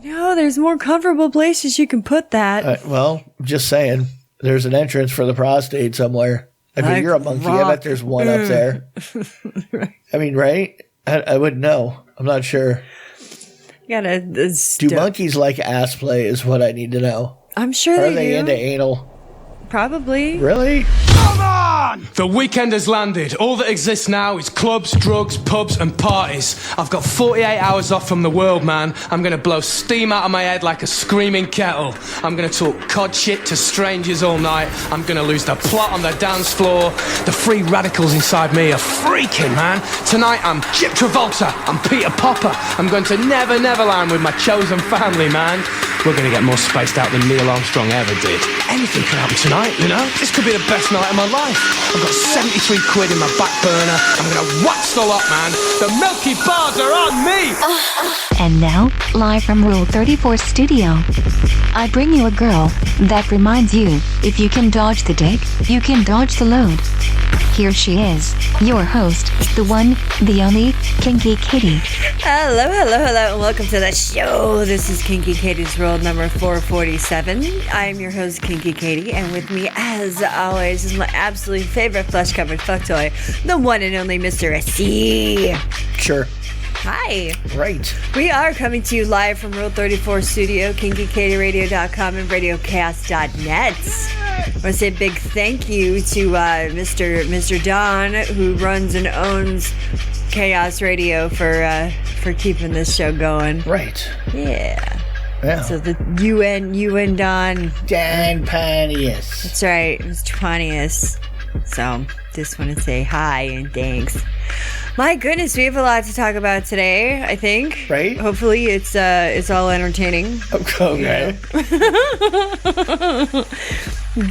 There's more comfortable places you can put that. Well, just saying. There's an entrance for the prostate somewhere. I mean, you're a monkey. I bet there's one up there. Right. I mean, right? I wouldn't know. I'm not sure. Do monkeys like ass play is what I need to know. I'm sure they do. Are they into anal? Probably. Really? Come on! The weekend has landed. All that exists now is clubs, drugs, pubs, and parties. I've got 48 hours off from the world, man. I'm gonna blow steam out of my head like a screaming kettle. I'm gonna talk cod shit to strangers all night. I'm gonna lose the plot on the dance floor. The free radicals inside me are freaking, man. Tonight I'm Chimp Travolta. I'm Peter Popper. I'm going to Never Neverland with my chosen family, man. We're gonna get more spaced out than Neil Armstrong ever did. Anything could happen tonight, you know? This could be the best night of my life. I've got 73 quid in my back burner. I'm gonna wax the lot, man. The Milky Bars are on me! And now, live from Rule 34 Studio, I bring you a girl that reminds you, if you can dodge the dick, you can dodge the load. Here she is, your host, the one, the only, Kinky Katie. Hello, and welcome to the show. This is Kinky Katie's World number 447. I am your host, Kinky Katie, and with me, as always, is my absolute favorite flesh-covered fuck toy, the one and only Mr. S.C. Sure. Hi. Right. We are coming to you live from Rule 34 Studio, KinkyKatieRadio.com and RadioCast.net. I want to say a big thank you to Mr. Don, who runs and owns Chaos Radio, for keeping this show going. Right. Yeah. Yeah. So the UN Don. Dan Panius. That's right. It's Panius. So just want to say hi and thanks. My goodness, we have a lot to talk about today, I think. Right? Hopefully it's all entertaining. Okay.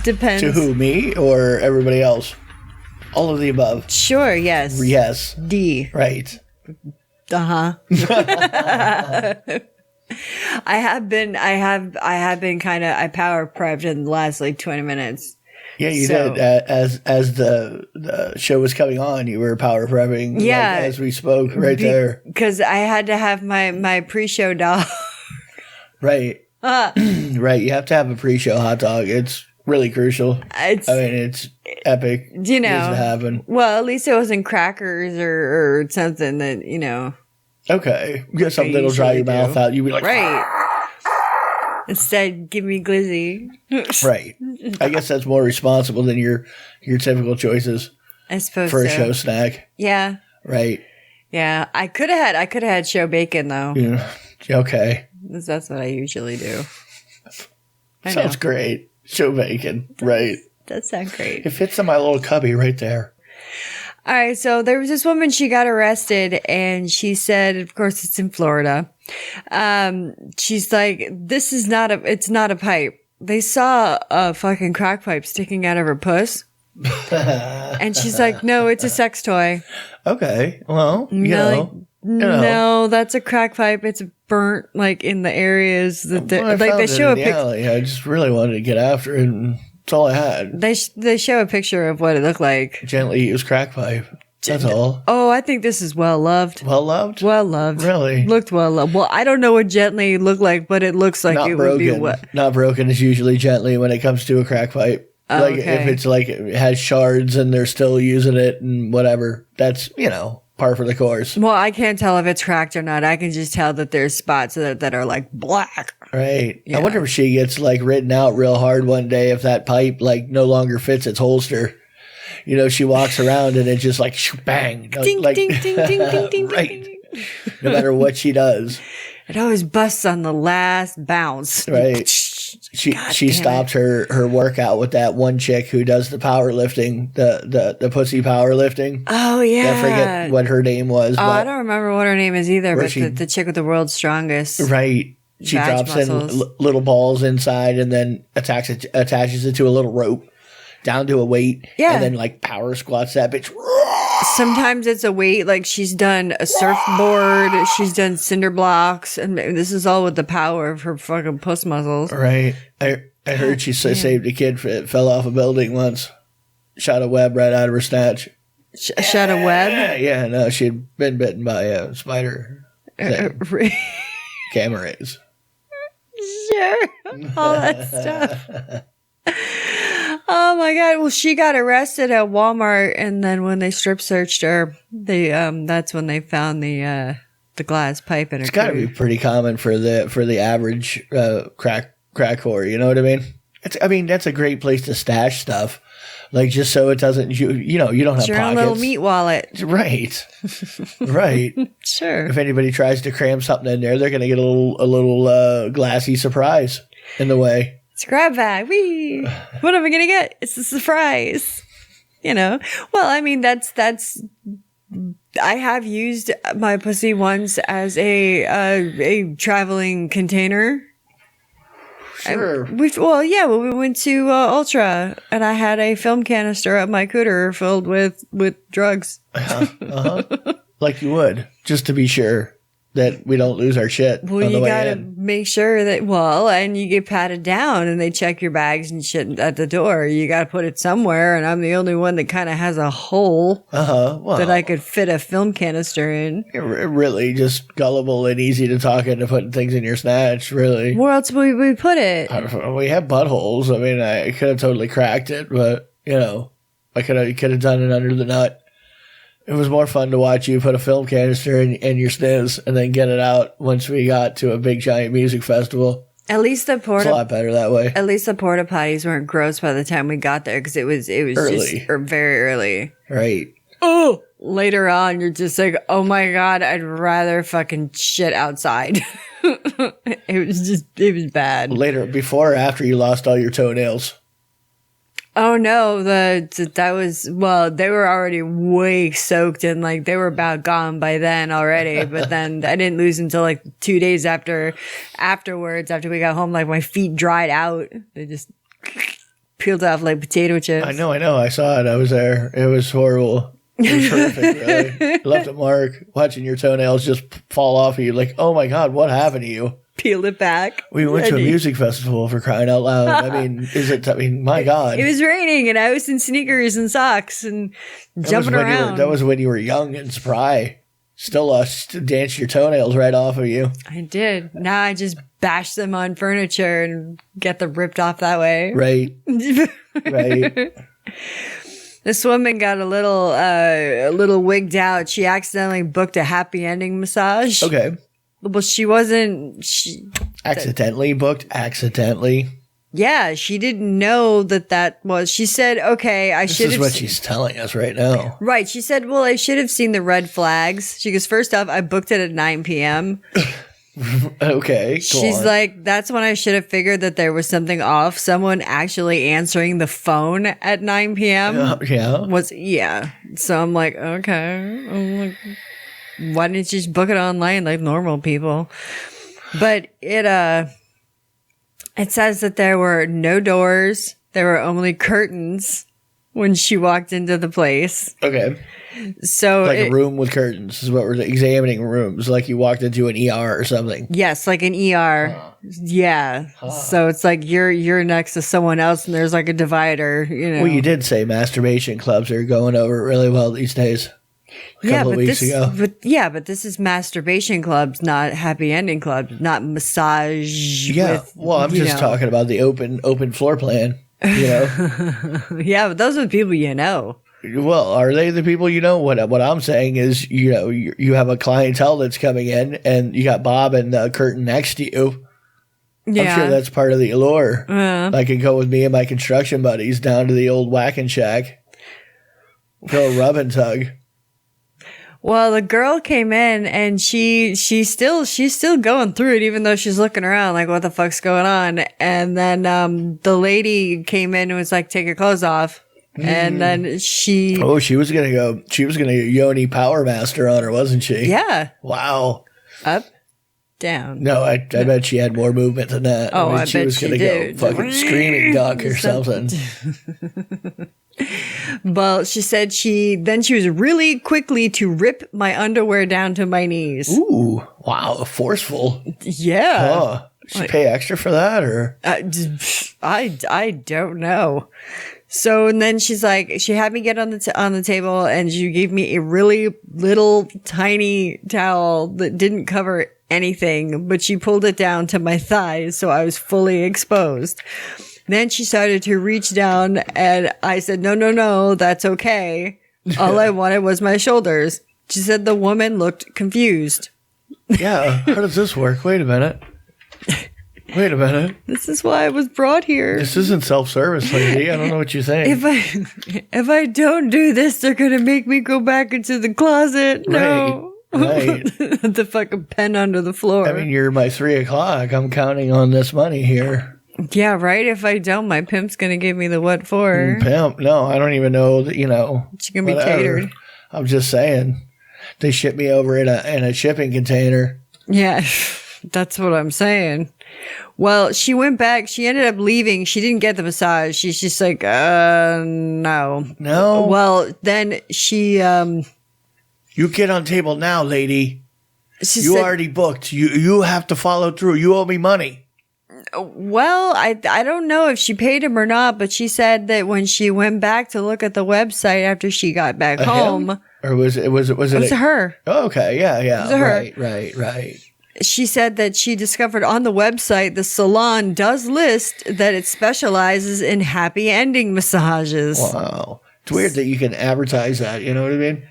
Depends. To who, me or everybody else? All of the above. Sure, yes. Yes. D. Right. Uh-huh. I have been kind of, I power prepped in the last 20 minutes. Yeah, you did. As the show was coming on, you were power prepping. Yeah. As we spoke right there. Because I had to have my pre-show dog. Right. Right. You have to have a pre-show hot dog. It's really crucial. It's epic. You Needs know. to happen. Well, at least it wasn't crackers or something that, Okay. Get something that'll dry your mouth out. You'd be like, right. Instead, give me glizzy. Right. I guess that's more responsible than your typical choices. I suppose for a so. show snack. Yeah. Right. Yeah. I could have had show bacon though. Yeah. Okay. That's what I usually do. Sounds great. Show bacon. Right. That sounds great. It fits in my little cubby right there. All right, so there was this woman, she got arrested, and she said, of course, it's in Florida. She's like, it's not a pipe. They saw a fucking crack pipe sticking out of her puss. And she's like, no, it's a sex toy. Okay. Well, you know. No, that's a crack pipe. It's burnt, in the areas that they show a picture. I just really wanted to get after it, and that's all I had. They show a picture of what it looked like. Gently used crack pipe. That's all. Oh, I think this is well loved. Well loved? Well loved. Really? Looked well loved. Well, I don't know what gently looked like, but it looks like Not it broken. would be what. Not broken is usually gently when it comes to a crack pipe. Okay. If it's it has shards and they're still using it and whatever, that's, par for the course. Well, I can't tell if it's cracked or not. I can just tell that there's spots that are black. Right. Yeah. I wonder if she gets written out real hard one day if that pipe no longer fits its holster. She walks around and it just bang. Ding, ding, ding, ding, ding, ding, right. ding. No matter what she does. It always busts on the last bounce. Right. She stopped her workout with that one chick who does the powerlifting, the pussy powerlifting. Oh yeah. I forget what her name was. I don't remember what her name is either, but she, the chick with the world's strongest. Right. She drops muscles. in little balls inside and then attaches it to a little rope down to a weight. Yeah. And then power squats that bitch. Sometimes it's a weight, she's done a surfboard, she's done cinder blocks, and this is all with the power of her fucking puss muscles. Right. I heard she saved a kid that fell off a building once. Shot a web right out of her snatch. Shot a web? Yeah, no, she had been bitten by a spider. Gamma rays. furniture, all that stuff. Oh my God. Well, she got arrested at Walmart, and then when they strip searched her, they that's when they found the glass pipe in her. It's got to be pretty common for the average crack whore. You know what I mean? That's a great place to stash stuff, like just so it doesn't you don't have it's your pockets. own little meat wallet, right? Right. Sure. If anybody tries to cram something in there, they're going to get a little glassy surprise in the way. It's a grab bag. Whee! What am I gonna get? It's a surprise. You know. Well, I mean, that's. I have used my pussy once as a traveling container. Sure. We went to Ultra, and I had a film canister up my cooter filled with drugs. Like you would, just to be sure that we don't lose our shit. Well, on the you way gotta in. make sure that, and you get patted down and they check your bags and shit at the door. You gotta put it somewhere, and I'm the only one that kind of has a hole Well, that I could fit a film canister in. you're really just gullible and easy to talk into putting things in your snatch, really. Where else would we put it? We have buttholes. I mean, I could have totally cracked it, but, I could have done it under the nut. It was more fun to watch you put a film canister in your sniz and then get it out once we got to a big giant music festival. At least the It's a lot better that way. At least the porta potties weren't gross by the time we got there, because it was Early. just very early. Right. Oh, later on, you're just like, oh my God, I'd rather fucking shit outside. It was bad. Later, before or after you lost all your toenails? Oh no, they were already way soaked, and like they were about gone by then already. But then I didn't lose until like 2 days afterwards, after we got home. Like my feet dried out. They just peeled off like potato chips. I know. I saw it. I was there. It was horrible. It was horrific, really. It left a mark. Watching your toenails just fall off of you. Like, oh my God, what happened to you? Peel it back. We went to a music festival, for crying out loud. My God. It was raining, and I was in sneakers and socks and jumping around. That was when you were young and spry. Still danced your toenails right off of you. I did. Now I just bash them on furniture and get them ripped off that way. Right. Right. This woman got a little wigged out. She accidentally booked a happy ending massage. Okay. Well, she wasn't. Accidentally booked? Accidentally? Yeah, she didn't know that was. She said, okay, I should have. This is what she's telling us right now. Right. She said, well, I should have seen the red flags. She goes, first off, I booked it at 9 p.m. Okay. She's like, that's when I should have figured that there was something off. Someone actually answering the phone at 9 p.m. Yeah. So I'm like, okay. I'm like, why didn't you just book it online like normal people? But it says that there were no doors. There were only curtains when she walked into the place. Okay. So like a room with curtains is what we're examining rooms, like you walked into an ER or something. Yes, like an ER. Yeah. So it's like you're next to someone else and there's like a divider, Well, you did say masturbation clubs are going over really well these days. A couple of weeks ago. But this is masturbation clubs, not happy ending clubs, not massage. Yeah. I'm just talking about the open floor plan, Yeah, but those are the people you know. Well, are they the people you know? What I'm saying is, you have a clientele that's coming in, and you got Bob and the curtain next to you. Yeah. I'm sure that's part of the allure. I can go with me and my construction buddies down to the old whacking shack, go rub and tug. Well, the girl came in and she's still going through it, even though she's looking around like, what the fuck's going on? And then the lady came in and was like, take your clothes off. And then she was gonna Yoni Power Master on her, wasn't she? Yeah. Wow. Up, down. No, I bet she had more movement than that. Oh, I she bet was she gonna did. go fucking screaming duck or something. Well, she said she was really quickly to rip my underwear down to my knees. Ooh, wow, forceful. Yeah. Oh, should pay extra for that, or I don't know. So, and then she's like, she had me get on the table, and she gave me a really little tiny towel that didn't cover anything, but she pulled it down to my thighs, so I was fully exposed. Then she started to reach down, and I said, no, that's okay. All I wanted was my shoulders. She said the woman looked confused. Yeah, how does this work? Wait a minute. This is why I was brought here. This isn't self-service, lady. I don't know what you think. If I don't do this, they're gonna make me go back into the closet. No. Right. The fucking pen under the floor. I mean, you're my 3:00. I'm counting on this money here. Yeah, right? If I don't, my pimp's gonna give me the what for. Pimp? No, I don't even know that, She's gonna be catered. I'm just saying. They shipped me over in a shipping container. Yeah, that's what I'm saying. Well, she went back. She ended up leaving. She didn't get the massage. She's just like, no. No? Well, then she, You get on table now, lady. She you said, already booked. You have to follow through. You owe me money. Well, I don't know if she paid him or not, but she said that when she went back to look at the website after she got back home. Him? Or was it her. Oh, okay. Yeah. It was her. Right. She said that she discovered on the website the salon does list that it specializes in happy ending massages. Wow. It's weird that you can advertise that. You know what I mean?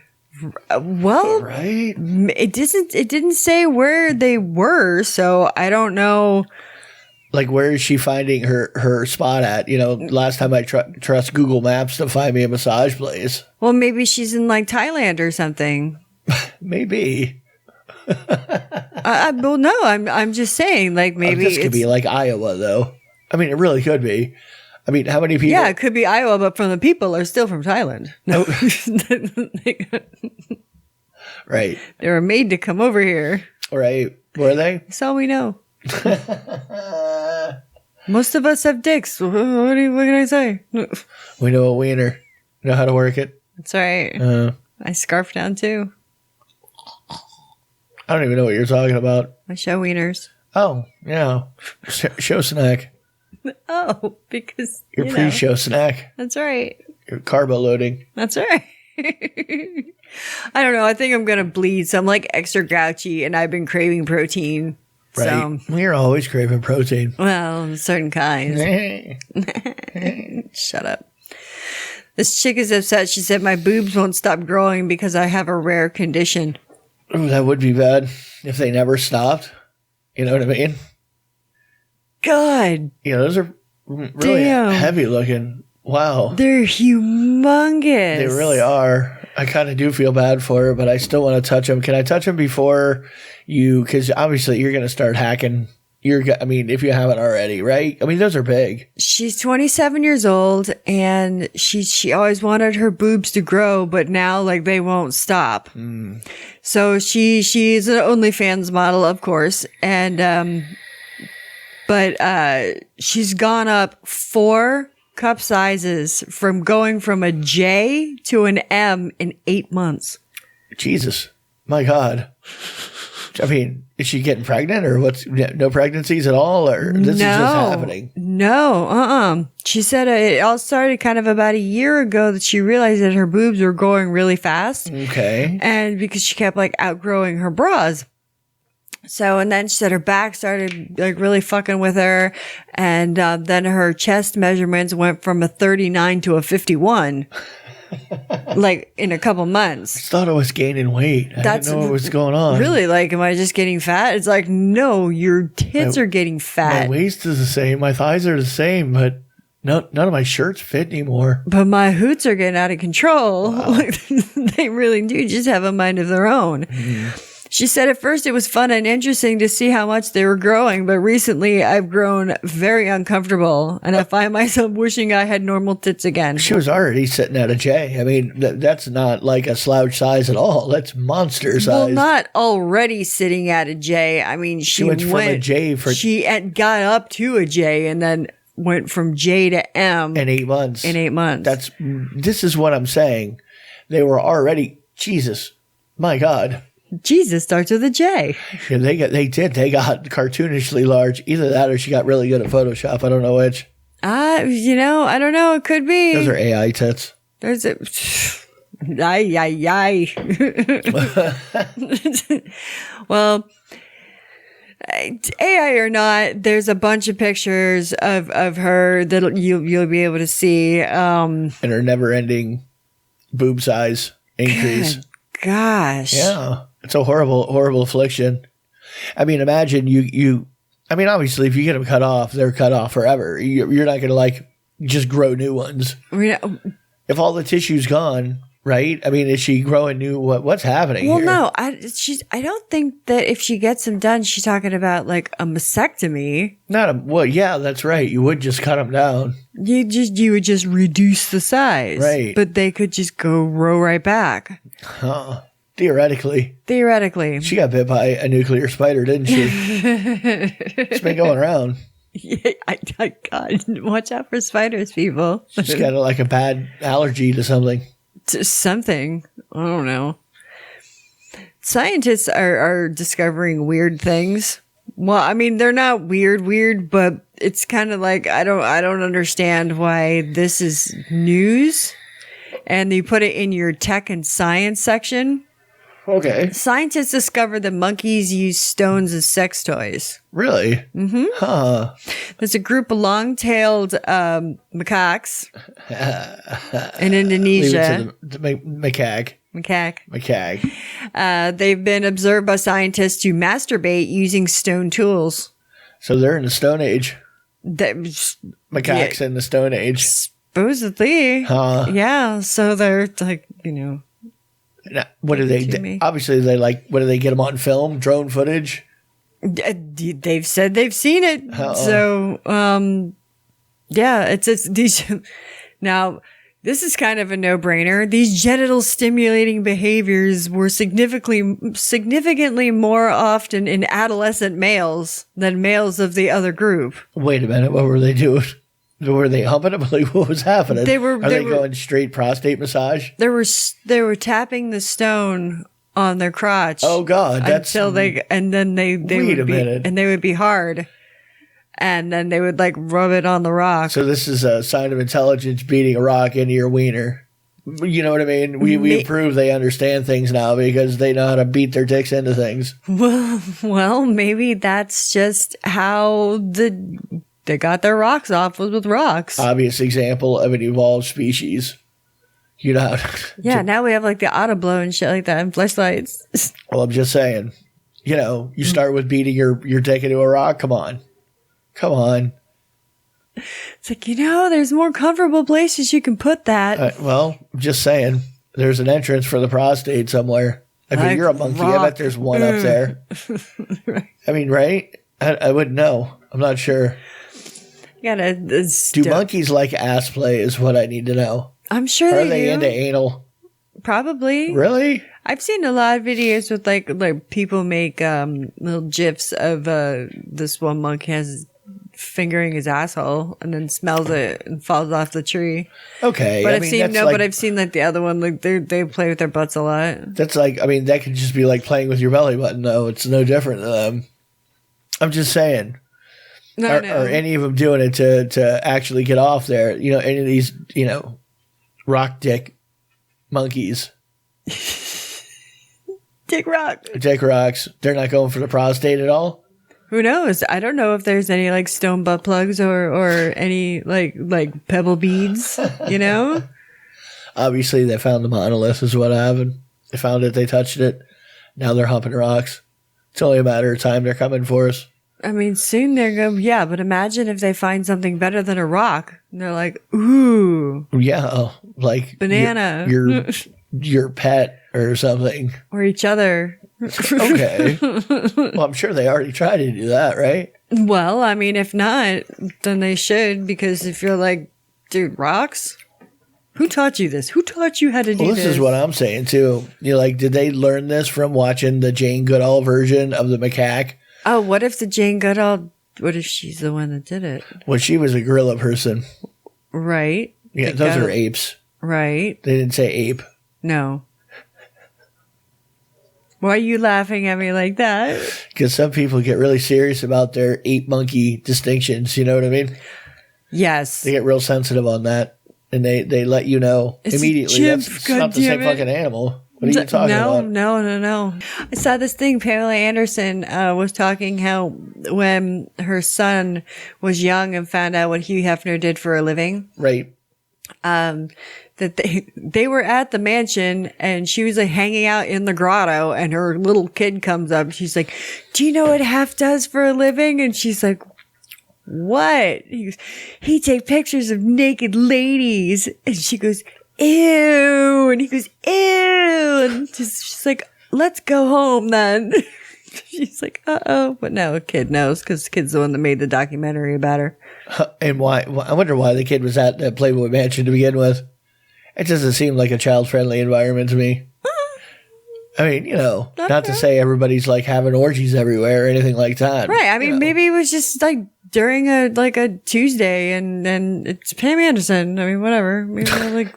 Well, right. It didn't say where they were, so I don't know. Like, where is she finding her spot at? Last time I trust Google Maps to find me a massage place. Well, maybe she's in like Thailand or something. Maybe. Well, no, I'm just saying, like, maybe this could be like Iowa, though. I mean, it really could be. I mean, how many people? Yeah, it could be Iowa, but from the people are still from Thailand. No. Right. They were made to come over here. Right. Were they? That's all we know. Most of us have dicks. What can I say? We know a wiener. Know how to work it. That's right. I scarf down too. I don't even know what you're talking about. I show wieners. Oh, yeah. Show snack. Oh, because your pre-show snack. That's right. Your carbo loading. That's right. I don't know. I think I'm going to bleed. So I'm like extra grouchy and I've been craving protein. Right. So, we're always craving protein. Well, certain kinds. Shut up. This chick is upset. She said my boobs won't stop growing because I have a rare condition. Oh, that would be bad if they never stopped. You know what I mean? God. Those are really heavy looking. Wow. They're humongous. They really are. I kind of do feel bad for her, but I still want to touch them. Can I touch them before you? Because obviously you're going to start hacking. If you haven't already, right? I mean, those are big. She's 27 years old, and she always wanted her boobs to grow, but now like they won't stop. So she's an OnlyFans model, of course, and but she's gone up 4 cup sizes from going from a J to an M in 8 months. Jesus, my God. I mean, is she getting pregnant or no pregnancies at all, or this is just happening? No, She said it all started kind of about a year ago that she realized that her boobs were growing really fast. Okay. And because she kept like outgrowing her bras. So, and then she said her back started like really fucking with her. And then her chest measurements went from a 39 to a 51. Like in a couple months. I thought I was gaining weight. I didn't know what was going on. Really? Like, am I just getting fat? It's like, no, your tits are getting fat. My waist is the same. My thighs are the same, but none of my shirts fit anymore. But my hoots are getting out of control. Wow. Like, they really do just have a mind of their own. She said at first it was fun and interesting to see how much they were growing, but recently I've grown very uncomfortable and I find myself wishing I had normal tits again. She was already sitting at a J. I mean, that's not like a slouch size at all. That's monster size. Well, not already sitting at a J. I mean, she went from a J she got up to a J and then went from J to M. In 8 months. This is what I'm saying. They were already, Jesus, my God. Jesus starts with a J. Yeah, they got cartoonishly large. Either that or she got really good at Photoshop. I don't know which. I don't know. It could be. Those are AI tits. There's a. Ay. Well, AI or not, there's a bunch of pictures of her that you'll be able to see. And her never-ending boob size increase. Gosh. Yeah. It's a horrible affliction. I mean, imagine you I mean, obviously, if you get them cut off, they're cut off forever. You're not going to, like, just grow new ones. If all the tissue's gone, right? I mean, is she growing new? What's happening here? No. I don't think that if she gets them done, she's talking about, like, a mastectomy. Yeah, that's right. You would just cut them down. You would just reduce the size. Right. But they could just grow right back. Huh. Theoretically. She got bit by a nuclear spider, didn't she? It's been going around. Yeah, God, watch out for spiders, people. She's got like a bad allergy to something. Something. I don't know. Scientists are discovering weird things. Well, I mean, they're not weird, but it's kind of like, I don't understand why this is news. And you put it in your tech and science section. Okay. Scientists discovered that monkeys use stones as sex toys. Really? Mm-hmm. Huh. There's a group of long-tailed macaques in Indonesia. Macaque. They've been observed by scientists to masturbate using stone tools. So they're in the Stone Age. Macaques in the Stone Age. Supposedly. Huh. Yeah. So they're like, Now, what do they? Obviously, what do they get them on film? Drone footage? They've said they've seen it. So, yeah, it's these. Now, this is kind of a no-brainer. These genital stimulating behaviors were significantly more often in adolescent males than males of the other group. Wait a minute, what were they doing? Were they humping them? Like, what was happening? Are they going straight prostate massage? They were tapping the stone on their crotch. Oh God, until they would be hard, and then they would like rub it on the rock. So this is a sign of intelligence, beating a rock into your wiener. You know what I mean? We prove they understand things now because they know how to beat their dicks into things. Well, maybe that's just how they got their rocks off with rocks. Obvious example of an evolved species. You know. Yeah, now we have like the auto blow and shit like that and flashlights. Well, I'm just saying. You start with beating your dick into a rock. Come on. It's like, there's more comfortable places you can put that. Well, I'm just saying. There's an entrance for the prostate somewhere. I mean, you're a monkey. I bet there's one up there. Right. I mean, right? I wouldn't know. I'm not sure. Do monkeys like ass play is what I need to know. I'm sure Are they into anal? Probably. Really? I've seen a lot of videos with like people make little gifs of this one monkey has fingering his asshole and then smells it and falls off the tree. Okay. But I've seen like the other one, like they play with their butts a lot. That's like, I mean, that could just be like playing with your belly button though. It's no different than them. I'm just saying. No. Or any of them doing it to actually get off there. Any of these, rock dick monkeys. Dick rocks. They're not going for the prostate at all? Who knows? I don't know if there's any like stone butt plugs or any like pebble beads, Obviously, they found the monolith is what happened. They found it. They touched it. Now they're humping rocks. It's only a matter of time. They're coming for us. I mean, soon they're going to, yeah, but imagine if they find something better than a rock. And they're like, ooh. Yeah, like banana. Your pet or something. Or each other. Okay. Well, I'm sure they already tried to do that, right? Well, I mean, if not, then they should, because if you're like, dude, rocks? Who taught you this? Who taught you how to do this? This is what I'm saying, too. Did they learn this from watching the Jane Goodall version of the macaque? Oh, what if what if she's the one that did it? Well, she was a gorilla person. Right. Yeah, those are apes. Right. They didn't say ape. No. Why are you laughing at me like that? Because some people get really serious about their ape-monkey distinctions, you know what I mean? Yes. They get real sensitive on that, and they let you know It's a immediately. chimp, That's not the same fucking animal. What are you talking about? No. I saw this thing. Pamela Anderson was talking how when her son was young and found out what Hugh Hefner did for a living, Right. that they were at the mansion and she was like hanging out in the grotto and her little kid comes up. She's like, "Do you know what Hef does for a living?" And she's like, "What?" He goes, "He take pictures of naked ladies." And she goes, "Ew." And he goes, "Ew." And she's like, "Let's go home then." She's like, "Uh-oh." But no, a kid knows because the kid's the one that made the documentary about her. And why? I wonder why the kid was at the Playboy mansion to begin with. It doesn't seem like a child-friendly environment to me. I mean, not to say everybody's like having orgies everywhere or anything like that. Right. I mean, maybe it was just like during a Tuesday and it's Pam Anderson. I mean, whatever. Maybe like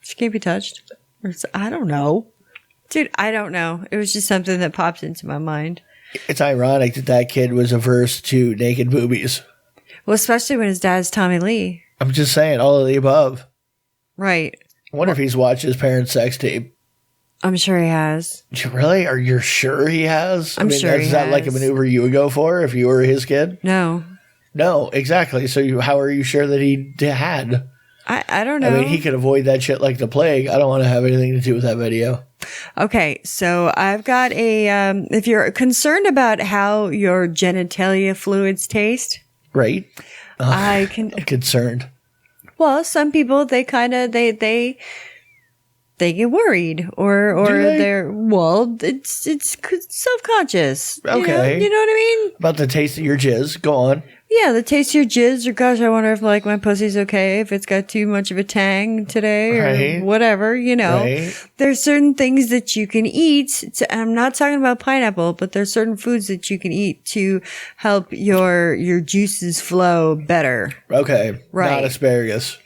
she can't be touched. I don't know. Dude, I don't know. It was just something that popped into my mind. It's ironic that kid was averse to naked boobies. Well, especially when his dad's Tommy Lee. I'm just saying, all of the above. Right. I wonder if he's watched his parents' sex tape. I'm sure he has. Really? Are you sure he has? I'm sure he has. Is that like a maneuver you would go for if you were his kid? No. No, exactly. So how are you sure that he had? I don't know. I mean, he could avoid that shit like the plague. I don't want to have anything to do with that video. Okay, so I've got if you're concerned about how your genitalia fluids taste. Right. I'm concerned. Well, some people, they kind of, they get worried or it's self-conscious. Okay. You know what I mean? About the taste of your jizz. Go on. Yeah, the taste of your jizz, or gosh, I wonder if like my pussy's okay, if it's got too much of a tang today or whatever, Right. There's certain things that you can eat. I'm not talking about pineapple, but there's certain foods that you can eat to help your juices flow better. Okay. Right. Not asparagus.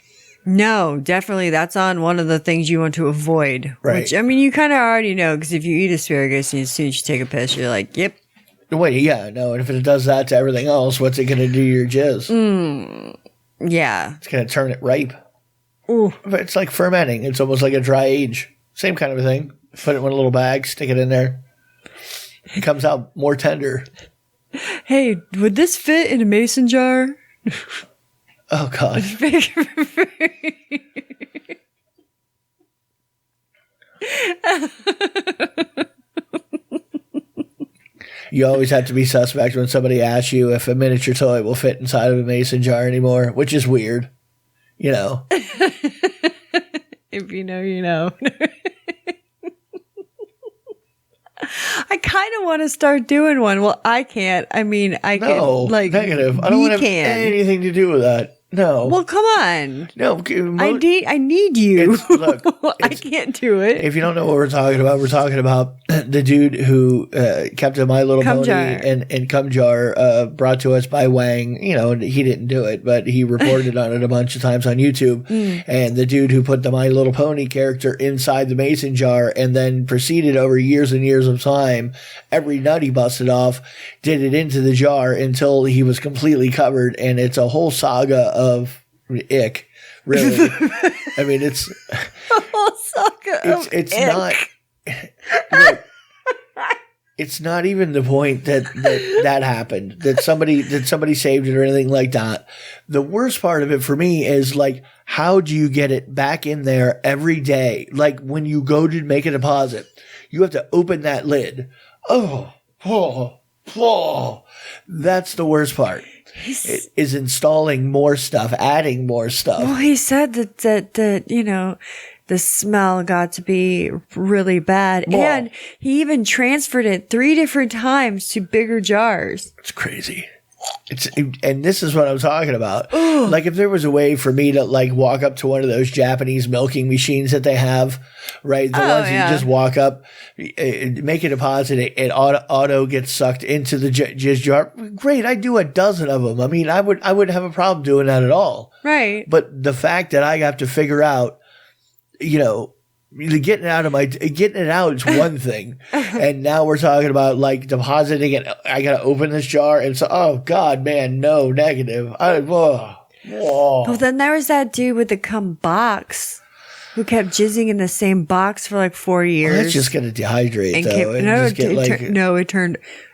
No, definitely. That's on one of the things you want to avoid. Right. Which, I mean, you kind of already know because if you eat asparagus and as soon as you take a piss, you're like, yep. Wait, yeah, no. And if it does that to everything else, what's it going to do to your jizz? Yeah. It's going to turn it ripe. Ooh. It's like fermenting. It's almost like a dry age. Same kind of a thing. Put it in a little bag, stick it in there. It comes out more tender. Hey, would this fit in a mason jar? Oh, God. You always have to be suspect when somebody asks you if a miniature toy will fit inside of a mason jar anymore, which is weird. If you know, you know. I kind of want to start doing one. Well, I can't. I mean, I can. Like, negative. I don't want to have anything to do with that. No. Well, come on. No. I need you. Look, I can't do it. If you don't know what we're talking about the dude who kept a My Little Pony and Cum Jar brought to us by Wang. And he didn't do it, but he reported on it a bunch of times on YouTube. And the dude who put the My Little Pony character inside the mason jar and then proceeded over years and years of time, every nut he busted off, did it into the jar until he was completely covered. And it's a whole saga of ick, really. I mean, it's a whole saga of it's ick. not. Look, it's not even the point that happened, that somebody saved it or anything like that. The worst part of it for me is like, how do you get it back in there every day? Like when you go to make a deposit, you have to open that lid. Oh, that's the worst part. Is installing more stuff, adding more stuff. Well, he said that the smell got to be really bad. Well, and he even transferred it 3 different times to bigger jars. It's crazy. And this is what I'm talking about. Like if there was a way for me to like walk up to one of those Japanese milking machines that they have, right? The ones that you just walk up, make a deposit, and auto gets sucked into the jizz jar. Great. I do a dozen of them. I mean, I wouldn't have a problem doing that at all. Right. But the fact that I have to figure out, getting it out is one thing. And now we're talking about like depositing it. I got to open this jar. And so, oh God, man, no, negative. Whoa. Well, then there was that dude with the cum box who kept jizzing in the same box for like 4 years. Well, that's just going to dehydrate, and though.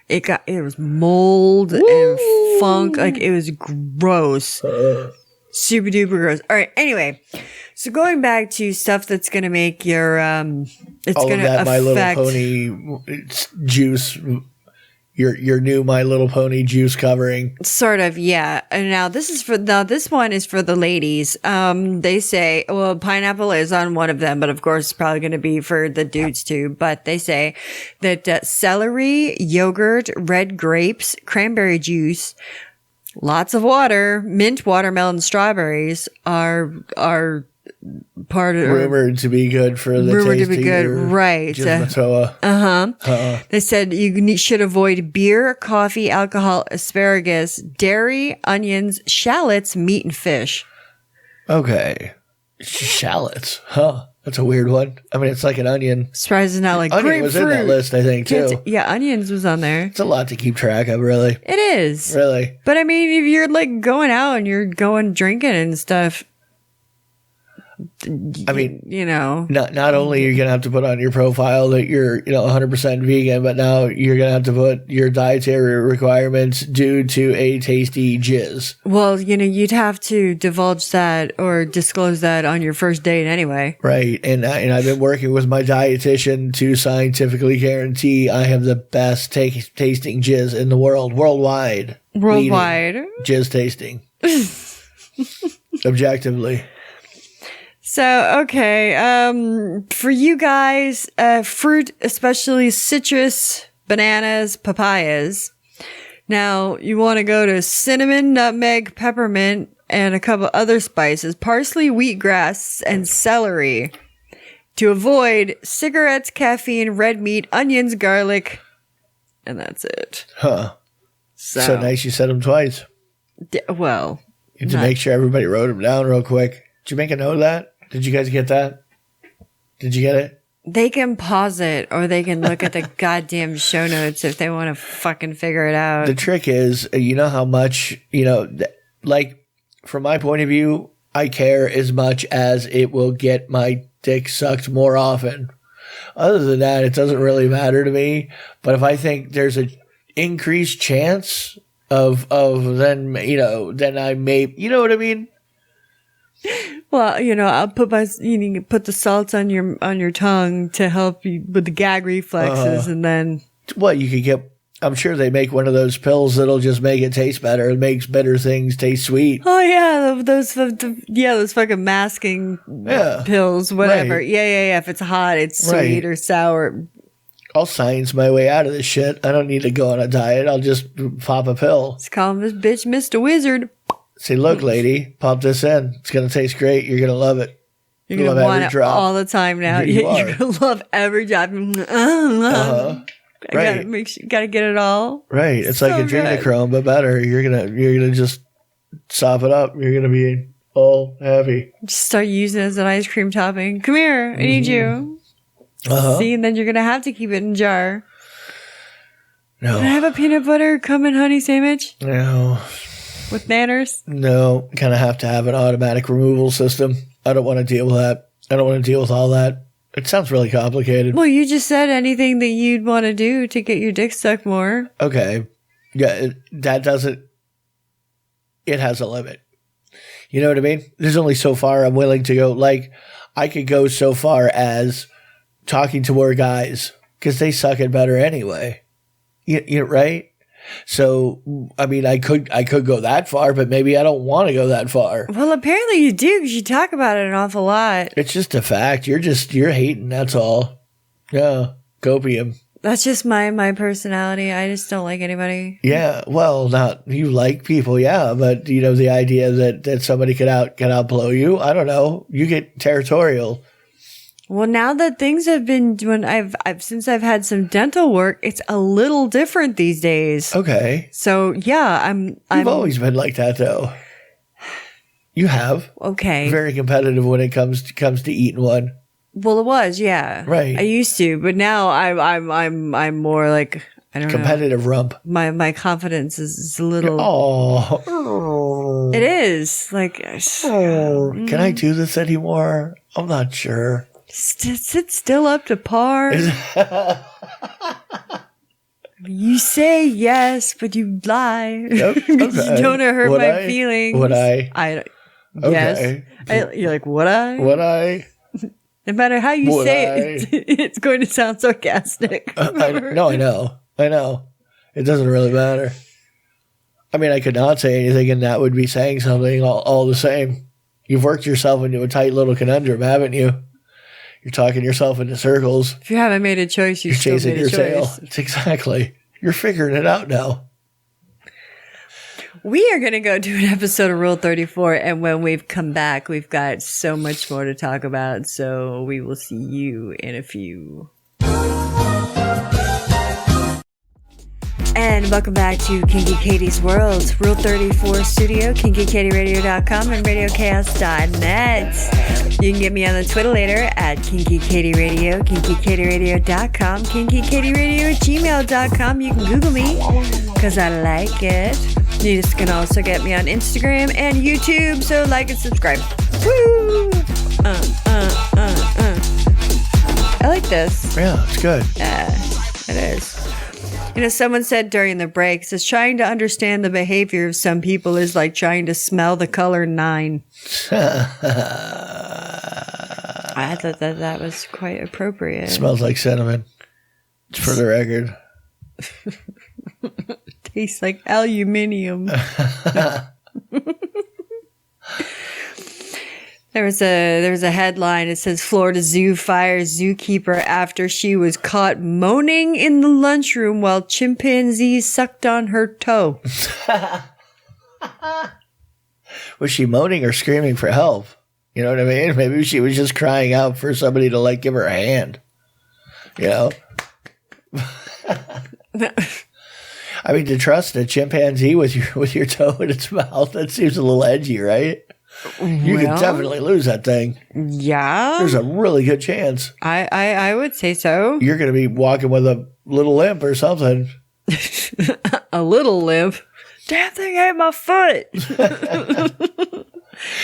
It was mold and funk. Like, it was gross. Super duper gross. All right. Anyway, so going back to stuff that's going to make your, it's going to affect My Little Pony juice. Your new My Little Pony juice covering. Sort of, yeah. And now this one is for the ladies. They say, well, pineapple is on one of them, but of course it's probably going to be for the dudes too. But they say that celery, yogurt, red grapes, cranberry juice, lots of water, mint, watermelon, strawberries are part of rumored to be good for the rumored to be good, right? They said you should avoid beer, coffee, alcohol, asparagus, dairy, onions, shallots, meat, and fish. Okay, shallots, huh? That's a weird one. I mean, it's like an onion. Surprised it's not like onion grapefruit. was in that list, I think, too. Yeah, onions was on there. It's a lot to keep track of, really. It is, really. But I mean, if you're like going out and you're going drinking and stuff. I mean, not only are you going to have to put on your profile that you're, 100% vegan, but now you're going to have to put your dietary requirements due to a tasty jizz. Well, you'd have to divulge that or disclose that on your first date anyway. Right. And I've been working with my dietitian to scientifically guarantee I have the best tasting jizz in the world, worldwide. Jizz tasting. Objectively. So, okay, for you guys, fruit, especially citrus, bananas, papayas. Now, you want to go to cinnamon, nutmeg, peppermint, and a couple other spices, parsley, wheatgrass, and celery. To avoid cigarettes, caffeine, red meat, onions, garlic, and that's it. Huh. So nice you said them twice. To make sure everybody wrote them down real quick. Did you make a note of that? Did you guys get that? Did you get it? They can pause it or they can look at the goddamn show notes if they want to fucking figure it out. The trick is, how much, like from my point of view, I care as much as it will get my dick sucked more often. Other than that, it doesn't really matter to me. But if I think there's an increased chance of then I may, you know what I mean? Well, I'll put put the salt on your tongue to help you with the gag reflexes, and then what you could get. I'm sure they make one of those pills that'll just make it taste better. It makes bitter things taste sweet. Oh yeah, those fucking masking pills, whatever. Right. Yeah. If it's hot, it's sweet or sour. I'll science my way out of this shit. I don't need to go on a diet. I'll just pop a pill. Let's call this bitch Mr. Wizard. Say, look, lady, pop this in. It's going to taste great. You're going to love it. You're going to want it all the time now. You're going to love every drop. Got to get it all. Right. It's so like 𝓚𝓚𝓻𝓵𝓭, but better. You're gonna just sop it up. You're going to be all happy. Just start using it as an ice cream topping. Come here. I need you. See, and then you're going to have to keep it in a jar. No. Can I have a peanut butter cum and honey sandwich? No. With nanners? No, kind of have to have an automatic removal system. I don't want to deal with that. I don't want to deal with all that. It sounds really complicated. Well, you just said anything that you'd want to do to get your dick sucked more. Okay. Yeah, that doesn't... It has a limit. You know what I mean? There's only so far I'm willing to go. Like, I could go so far as talking to more guys because they suck it better anyway. You right? So, I mean, I could go that far, but maybe I don't want to go that far. Well, apparently you do because you talk about it an awful lot. It's just a fact. You're hating. That's all. Yeah. Copium. That's just my personality. I just don't like anybody. Yeah. Well, not you like people. Yeah. But the idea that somebody could outblow you. I don't know. You get territorial. Well, now that things have been since I've had some dental work, it's a little different these days. Okay. So yeah, You've always been like that though. You have. Okay. Very competitive when it comes to eating one. Well, it was, yeah. Right. I used to, but now I'm more like I don't competitive know. rump. My confidence is a little. Oh. It is. Like, can I do this anymore? I'm not sure. It's still up to par. You say yes, but you lie. Yep, okay. You don't want to hurt Would my I? feelings. Would I? Yes. Okay. You're like, would I? Would I? No matter how you Would say it, it's going to sound sarcastic. No, I know. It doesn't really matter. I mean, I could not say anything, and that would be saying something all the same. You've worked yourself into a tight little conundrum, haven't you? You're talking yourself into circles. If you haven't made a choice, You're still chasing made your a choice. tail. It's exactly. You're figuring it out now. We are going to go do an episode of Rule 34, and when we've come back, we've got so much more to talk about, so we will see you in a few. And welcome back to Kinky Katie's World, Rule 34 Studio, KinkyKatieRadio.com, and RadioChaos.net. You can get me on the Twitter later at KinkyKatieRadio, KinkyKatieRadio.com, KinkyKatieRadio@gmail.com. You can Google me, because I like it. You just can also get me on Instagram and YouTube, so like and subscribe. Woo! I like this. Yeah, it's good. Yeah, it is. You know, someone said during the break, says trying to understand the behavior of some people is like trying to smell the color 9. I thought that was quite appropriate. Smells like cinnamon. It's for the record. Tastes like aluminium. There was a headline. It says Florida Zoo fires zookeeper after she was caught moaning in the lunchroom while chimpanzees sucked on her toe. Was she moaning or screaming for help? You know what I mean? Maybe she was just crying out for somebody to like give her a hand. You know? I mean, to trust a chimpanzee with your toe in its mouth, that seems a little edgy, right? You could definitely lose that thing. Yeah. There's a really good chance. I would say so. You're going to be walking with a little limp or something. A little limp? Damn thing ate my foot.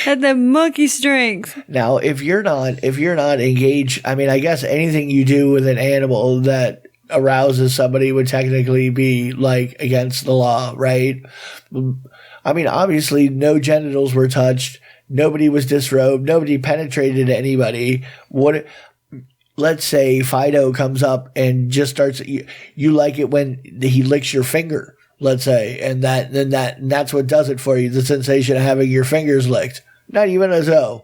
Had that monkey strength. Now, if you're not engaged, I mean, I guess anything you do with an animal that arouses somebody would technically be like against the law, right? I mean, obviously, no genitals were touched. Nobody was disrobed. Nobody penetrated anybody. Let's say Fido comes up and just starts. You like it when he licks your finger. Let's say, and that's what does it for you. The sensation of having your fingers licked. Not even a toe,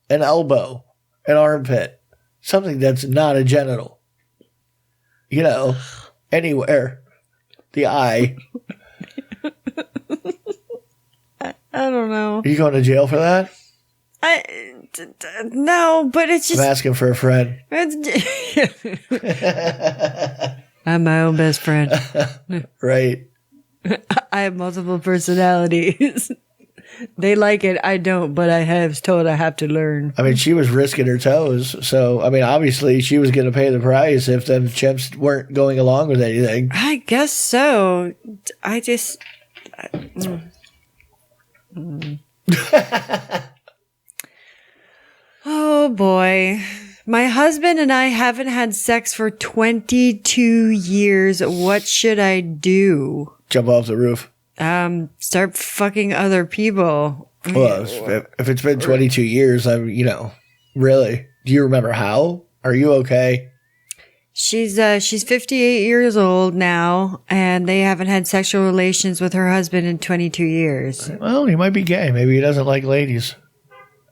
an elbow, an armpit, something that's not a genital. You know, anywhere, the eye. I don't know. Are you going to jail for that? No, but it's just. I'm asking for a friend. I'm my own best friend. Right. I have multiple personalities. They like it. I don't, but I have to learn. I mean, she was risking her toes. So, I mean, obviously she was going to pay the price if them chimps weren't going along with anything. I guess so. I just. Oh boy. My husband and I haven't had sex for 22 years. What should I do? Jump off the roof. Start fucking other people. Well, if it's been 22 years, really. Do you remember how? Are you okay? She's 58 years old now, and they haven't had sexual relations with her husband in 22 years. Well, he might be gay. Maybe he doesn't like ladies.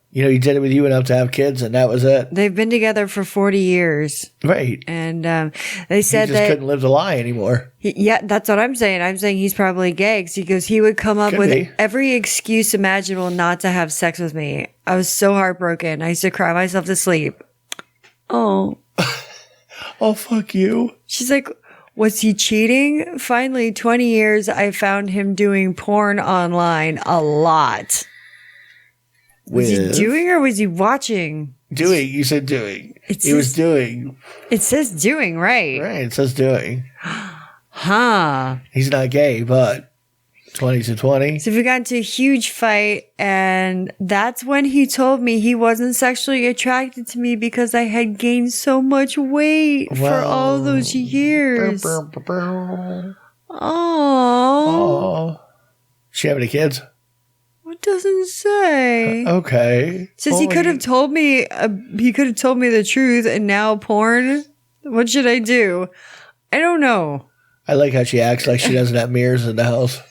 You know, he did it with you enough to have kids, and that was it. They've been together for 40 years. Right. And they said he just couldn't live the lie anymore. Yeah, that's what I'm saying. I'm saying he's probably gay because he would come up with every excuse imaginable not to have sex with me. I was so heartbroken. I used to cry myself to sleep. Oh. Oh, fuck you. She's like, was he cheating? Finally, 20 years, I found him doing porn online a lot. Was he doing or was he watching? Doing. You said doing. He was doing. It says doing, right? Right. It says doing. Huh. He's not gay, but 20 So we got into a huge fight, and that's when he told me he wasn't sexually attracted to me because I had gained so much weight for all those years. Oh. She have any kids? What doesn't say? Okay. Says he could have told me. He could have told me the truth, and now porn. What should I do? I don't know. I like how she acts like she doesn't have mirrors in the house.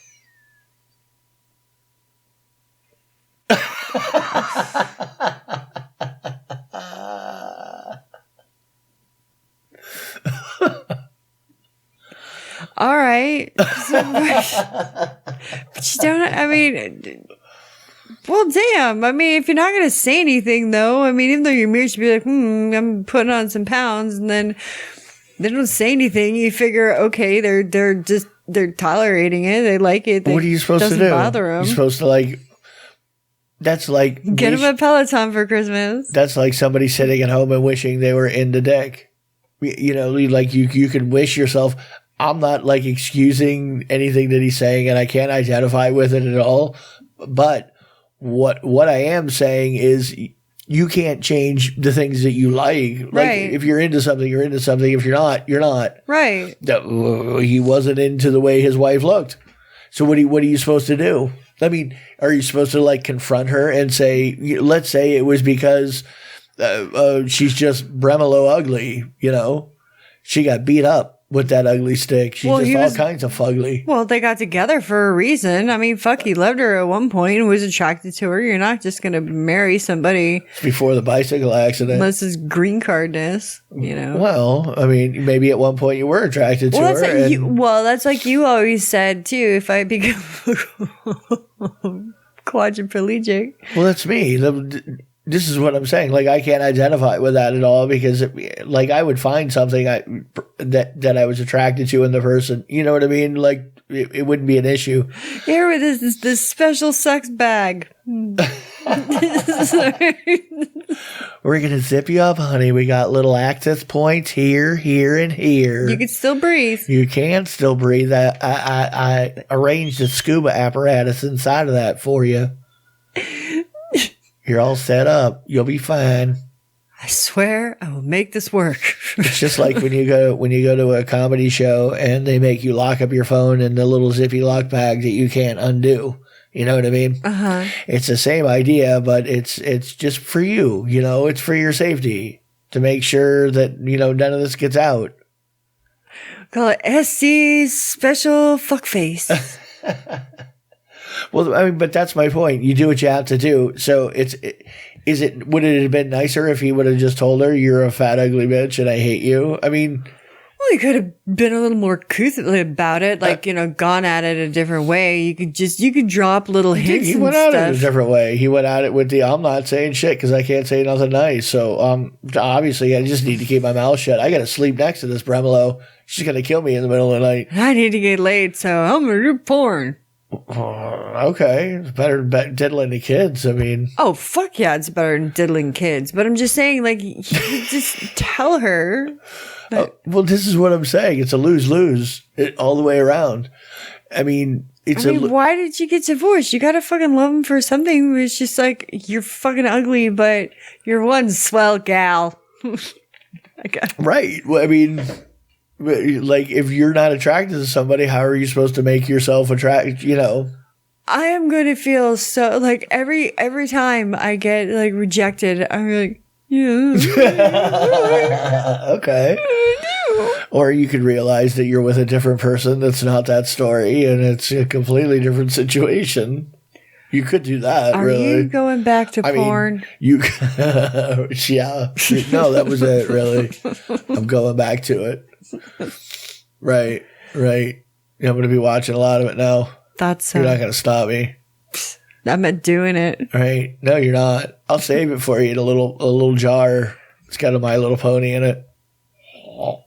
All right. But you don't. I mean. Well, damn. I mean, if you're not going to say anything, though, I mean, even though your mirror should be like, I'm putting on some pounds, and then they don't say anything, you figure, okay, they're tolerating it. They like it. What are you supposed to do? Doesn't bother them. You're supposed to, like, that's like. Get them a Peloton for Christmas. That's like somebody sitting at home and wishing they were into dick. You know, like you can wish yourself. I'm not, like, excusing anything that he's saying, and I can't identify with it at all. But what I am saying is you can't change the things that you like. Like, right. If you're into something, you're into something. If you're not, you're not. Right. He wasn't into the way his wife looked. So what are you supposed to do? I mean, are you supposed to, like, confront her and say, let's say it was because she's just 𝓚𝓫 ugly, you know? She got beat up with that ugly stick. She's all kinds of fugly. Well, they got together for a reason. I mean, fuck, he loved her at one point and was attracted to her. You're not just going to marry somebody. Before the bicycle accident. Unless it's green cardness, you know. Well, I mean, maybe at one point you were attracted to her. That's like you always said, too, if I become quadriplegic. Well, that's me. This is what I'm saying. Like, I can't identify with that at all because, like, I would find something that I was attracted to in the person. You know what I mean? Like, it wouldn't be an issue. Here it is, this special sex bag. We're going to zip you up, honey. We got little access points here, here, and here. You can still breathe. You can still breathe. I arranged a scuba apparatus inside of that for you. You're all set up. You'll be fine. I swear I will make this work. It's just like when you go to a comedy show and they make you lock up your phone in the little zippy lock bag that you can't undo. You know what I mean? Uh-huh. It's the same idea, but it's just for you. You know, it's for your safety to make sure that, you know, none of this gets out. Call it SC special fuckface. Well, I mean, but that's my point. You do what you have to do. So would it have been nicer if he would have just told her, you're a fat, ugly bitch and I hate you? I mean. Well, he could have been a little more couthly about it, like, gone at it a different way. You could drop little hints. He went at it a different way. He went at it with I'm not saying shit because I can't say nothing nice. So, obviously I just need to keep my mouth shut. I got to sleep next to this 𝓚𝓫. She's going to kill me in the middle of the night. I need to get laid, so I'm going to do porn. Okay, it's better than diddling the kids. I mean, oh fuck yeah, it's better than diddling kids. But I'm just saying, like, you just tell her. Well, this is what I'm saying. It's a lose-lose all the way around. I mean, why did you get divorced? You gotta fucking love him for something. It's just like you're fucking ugly, but you're one swell gal. Right. Well, I mean. Like, if you're not attracted to somebody, how are you supposed to make yourself attracted? You know, I am going to feel so like every time I get like rejected, I'm like, yeah, okay. Or you could realize that you're with a different person that's not that story, and it's a completely different situation. You could do that. Are you going back to porn? Yeah. No, that was it. Really, I'm going back to it. Right. I'm going to be watching a lot of it now. Thought so. You're not going to stop me. I'm not doing it. Right? No, you're not. I'll save it for you in a little jar. It's got a My Little Pony in it.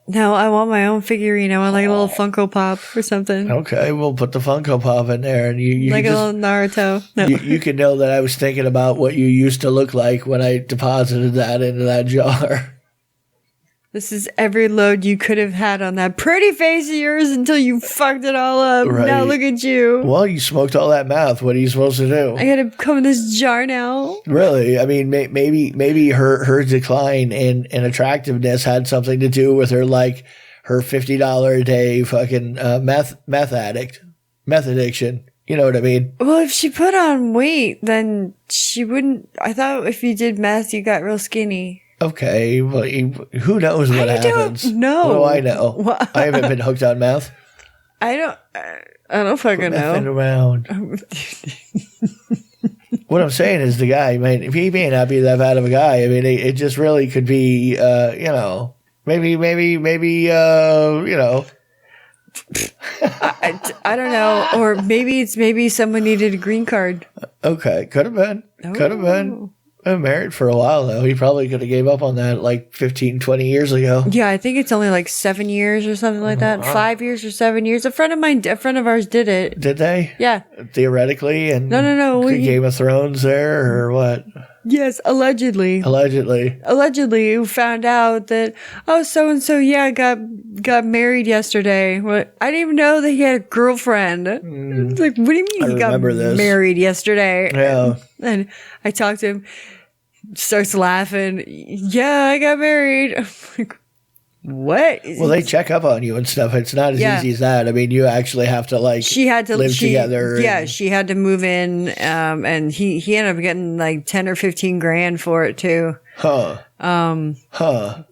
No, I want my own figurine. I want like a little Funko Pop or something. Okay, we'll put the Funko Pop in there, and you like a little Naruto. No. You can know that I was thinking about what you used to look like when I deposited that into that jar. This is every load you could have had on that pretty face of yours until you fucked it all up. Right. Now look at you. Well, you smoked all that meth. What are you supposed to do? I gotta come in this jar now. Really? I mean, maybe her decline in attractiveness had something to do with her, like, her $50 a day fucking meth addiction. You know what I mean? Well, if she put on weight, then she wouldn't. I thought if you did meth, you got real skinny. Okay, well, who knows what happens? No, what do I know? I haven't been hooked on meth. I don't fucking know. Around. What I'm saying is, the guy, man, if he may not be that bad of a guy, I mean, it just really could be, maybe, I don't know, or maybe someone needed a green card. Okay, could have been. Could have been. I'm married for a while, though. He probably could have gave up on that like 15, 20 years ago. Yeah, I think it's only like 7 years or something like that. 5 years or 7 years. A friend of ours did it. Did they? Yeah. Theoretically? And No. Game of Thrones there, or what? Yes, allegedly. Allegedly, we found out that, so-and-so, got married yesterday. What? I didn't even know that he had a girlfriend. It's like, what do you mean he got married yesterday? Yeah. And I talked to him, starts laughing. Yeah, I got married. I'm like, what? Well, they check up on you and stuff. It's not as easy as that. I mean, you actually have to live together. Yeah, she had to move in, and he ended up getting like 10 or 15 grand for it too. For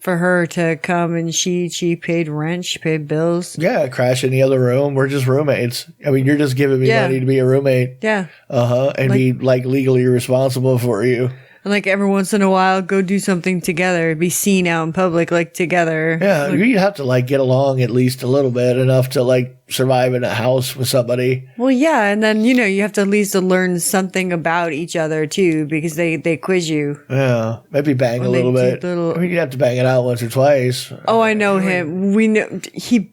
her to come, and she paid rent, she paid bills. Yeah, crash in the other room. We're just roommates. I mean, you're just giving me money to be a roommate. Yeah. And be like legally responsible for you. And like every once in a while, go do something together, be seen out in public, like together. Yeah, you'd have to like get along at least a little bit, enough to like survive in a house with somebody. Well, yeah, and then you have to at least learn something about each other too, because they quiz you. Yeah, maybe bang a little bit. I mean, you'd have to bang it out once or twice. Oh, I know him. We know he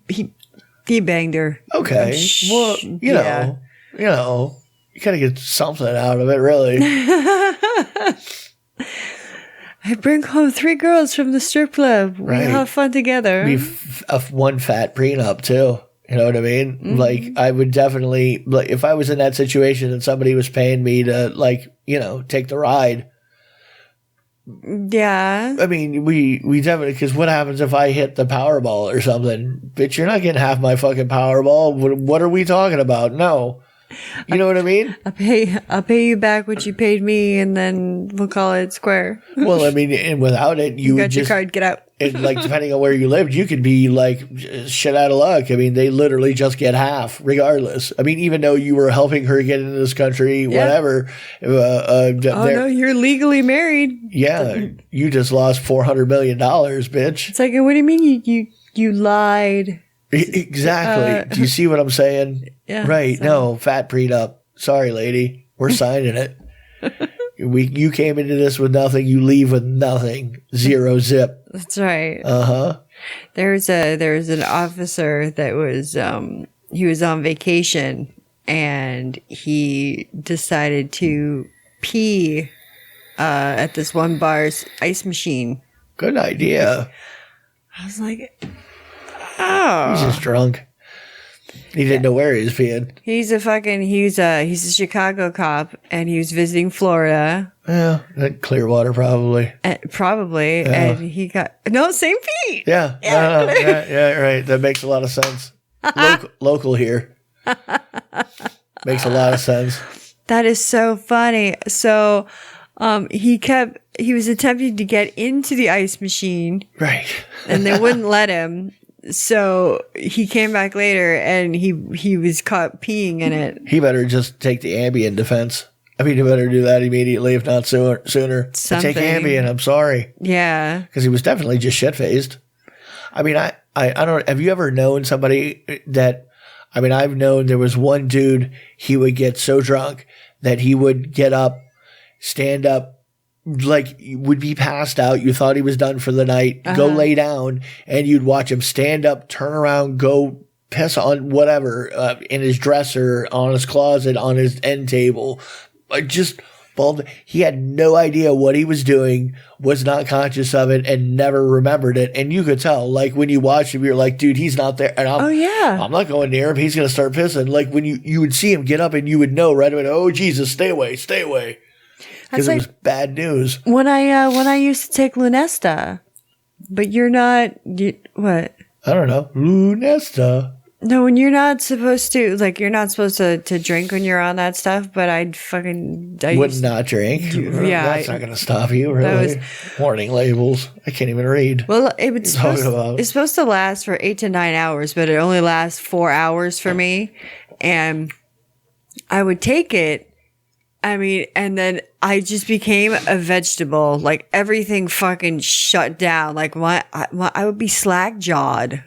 banged her. Okay, well, you know, you gotta get something out of it, really. I bring home 3 girls from the strip club. We have fun together. Be one fat prenup too. You know what I mean? Mm-hmm. Like, I would definitely, like, if I was in that situation and somebody was paying me to, like, take the ride. Yeah. I mean, we definitely, because what happens if I hit the Powerball or something? Bitch, you're not getting half my fucking Powerball. What are we talking about? No. You know what I mean? I'll pay you back what you paid me, and then we'll call it square. Well, I mean, and without it, you got your card, get out. Like, depending on where you lived, you could be like shit out of luck. I mean, they literally just get half, regardless. I mean, even though you were helping her get into this country, whatever. No, you're legally married. Yeah, you just lost $400 million, bitch. It's like, what do you mean you lied? Exactly. Do you see what I'm saying? Yeah. Right. So. No, fat prenup. Sorry, lady. We're signing it. You came into this with nothing. You leave with nothing. 0 zip. That's right. Uh-huh. There's an officer that was he was on vacation, and he decided to pee at this one bar's ice machine. Good idea. I was like, oh. He's just drunk. He didn't know where he was peeing. He's a Chicago cop, and he was visiting Florida. Yeah, Clearwater probably. Probably, yeah. And he got same feet. Yeah, yeah, right. That makes a lot of sense. Local here makes a lot of sense. That is so funny. So, he was attempting to get into the ice machine, right? And they wouldn't let him. So he came back later, and he was caught peeing in it. He better just take the Ambien defense. I mean, he better do that immediately, if not sooner. Take Ambien. I'm sorry. Yeah, because he was definitely just shit faced. I mean, I don't. Have you ever known somebody that? I mean, I've known there was one dude. He would get so drunk that he would get up, stand up. Like, would be passed out. You thought he was done for the night. Go lay down, and you'd watch him stand up, turn around, go piss on whatever in his dresser, on his closet, on his end table. Just bald. He had no idea what he was doing, was not conscious of it, and never remembered it. And you could tell, like, when you watch him, you're like, dude, he's not there. And I'm not going near him. He's going to start pissing. Like, when you would see him get up and you would know right away, oh, Jesus, stay away. Because it was bad news. When I used to take 𝓚𝓸𝓻𝓵, but you're not, what? I don't know. 𝓚𝓸𝓻𝓵. No, when you're not supposed to, like, you're not supposed to drink when you're on that stuff, but I would not drink. Yeah. That's not going to stop you, really. Warning labels. I can't even read. Well, it's supposed to last for 8 to 9 hours, but it only lasts 4 hours for me. And I would take it. I mean, and then I just became a vegetable. Like, everything fucking shut down. Like, I would be slack-jawed.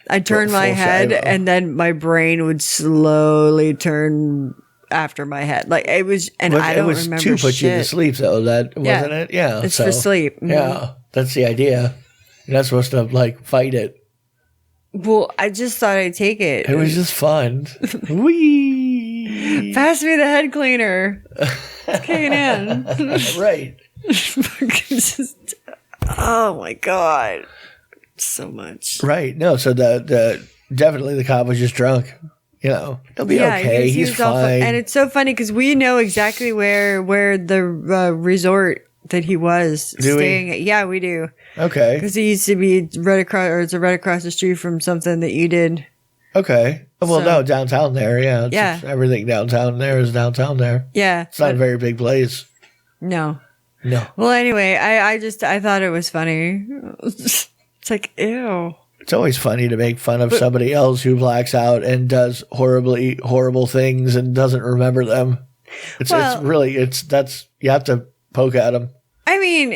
I'd turn my head, and then my brain would slowly turn after my head. Like, it was, and I don't remember shit. It was to put you to sleep, though, wasn't it? Yeah. It's for sleep. Mm-hmm. Yeah, that's the idea. You're not supposed to, like, fight it. Well, I just thought I'd take it. It was just fun. Whee! Pass me the head cleaner. It's kicking in. Right. Just, oh, my God. So much. Right. No, so definitely the cop was just drunk. You know, he'll be okay. He's fine. And it's so funny because we know exactly where the resort that he was staying at. Yeah, we do. Okay. Because he used to be right across the street from something that you did. Okay. Well, no, downtown there. Yeah. Yeah. Everything downtown there is downtown there. Yeah. It's not a very big place. No. No. Well, anyway, I thought it was funny. It's like, ew. It's always funny to make fun of somebody else who blacks out and does horrible things and doesn't remember them. You have to poke at them. I mean,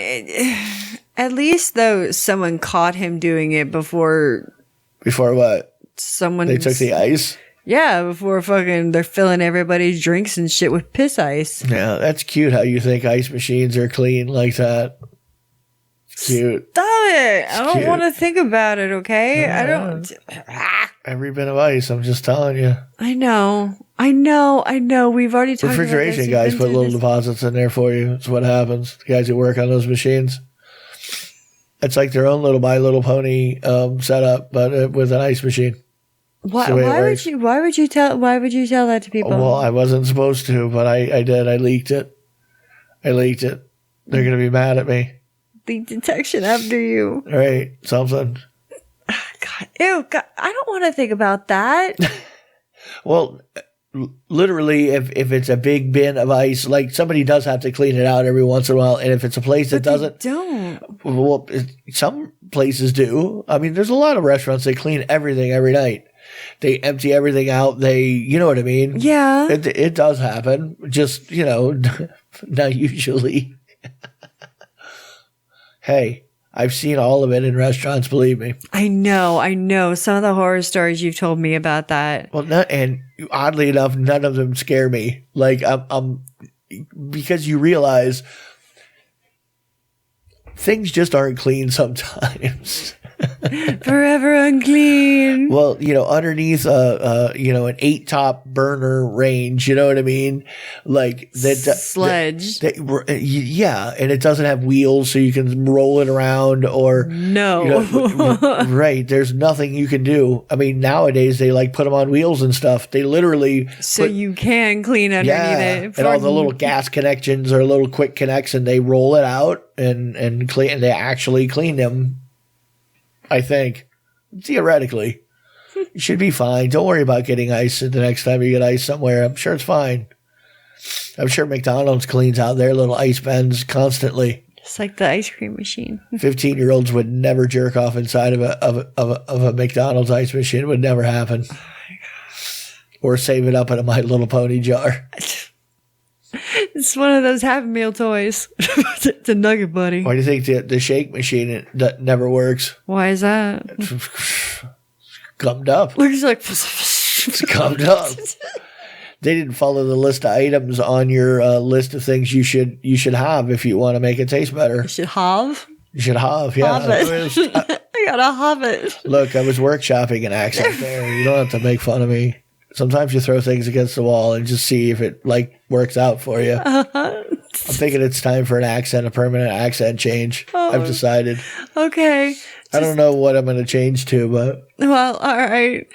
at least though someone caught him doing it before. Before what? They took the ice? Yeah, before fucking they're filling everybody's drinks and shit with piss ice. Yeah, that's cute how you think ice machines are clean like that. Cute. Stop it. I don't want to think about it, okay? I don't. Every bit of ice, I'm just telling you. I know. We've already talked about this. Refrigeration guys put little deposits in there for you. That's what happens. The guys who work on those machines. It's like their own little My Little Pony setup, but with an ice machine. Why would you tell that to people? Well, I wasn't supposed to, but I did. I leaked it. They're going to be mad at me. The detection after you. Right. Something. God. Ew. God. I don't want to think about that. Well, literally, if it's a big bin of ice, like somebody does have to clean it out every once in a while. And if it's a place that doesn't. Don't. Well, some places do. I mean, there's a lot of restaurants that clean everything every night. They empty everything out. You know what I mean? Yeah. It does happen. Just, not usually. Hey, I've seen all of it in restaurants, believe me. I know. Some of the horror stories you've told me about that. Well, and oddly enough, none of them scare me. Like, because you realize things just aren't clean sometimes. Forever unclean. Well, underneath an 8-top burner range, you know what I mean? Like that sledge. Yeah, and it doesn't have wheels, so you can roll it around or no. Right. There's nothing you can do. I mean, nowadays they like put them on wheels and stuff. They literally you can clean underneath it. And all the little gas connections or little quick connects, and they roll it out and clean. And they actually clean them. I think, theoretically, you should be fine. Don't worry about getting ice the next time you get ice somewhere. I'm sure it's fine. I'm sure McDonald's cleans out their little ice bins constantly. It's like the ice cream machine. 15-year-olds would never jerk off inside of a McDonald's ice machine. It would never happen. Oh my God. Or save it up in a My Little Pony jar. It's one of those Happy Meal toys. It's a Nugget Buddy. Why do you think the shake machine never works? Why is that? It's gummed up. Looks like it's gummed up. They didn't follow the list of items on your list of things you should have if you want to make it taste better. You should have? You should have, yeah. I gotta have it. Look, I was workshopping an accent there. You don't have to make fun of me. Sometimes you throw things against the wall and just see if it like works out for you. I'm thinking it's time for a permanent accent change. I've decided. Okay. I don't know what I'm going to change to, but well, all right.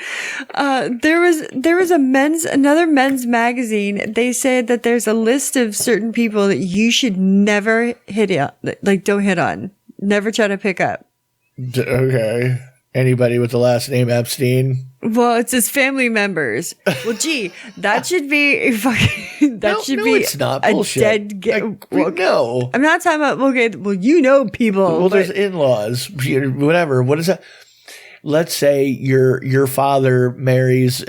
There was another men's magazine. They said that there's a list of certain people that you should never don't hit on, never try to pick up. Okay. Anybody with the last name Epstein? Well, it's his family members. Well, gee, that should be it's not bullshit. No. I'm not talking about, okay, well, people. Well, there's in-laws, whatever. What is that? Let's say your father marries,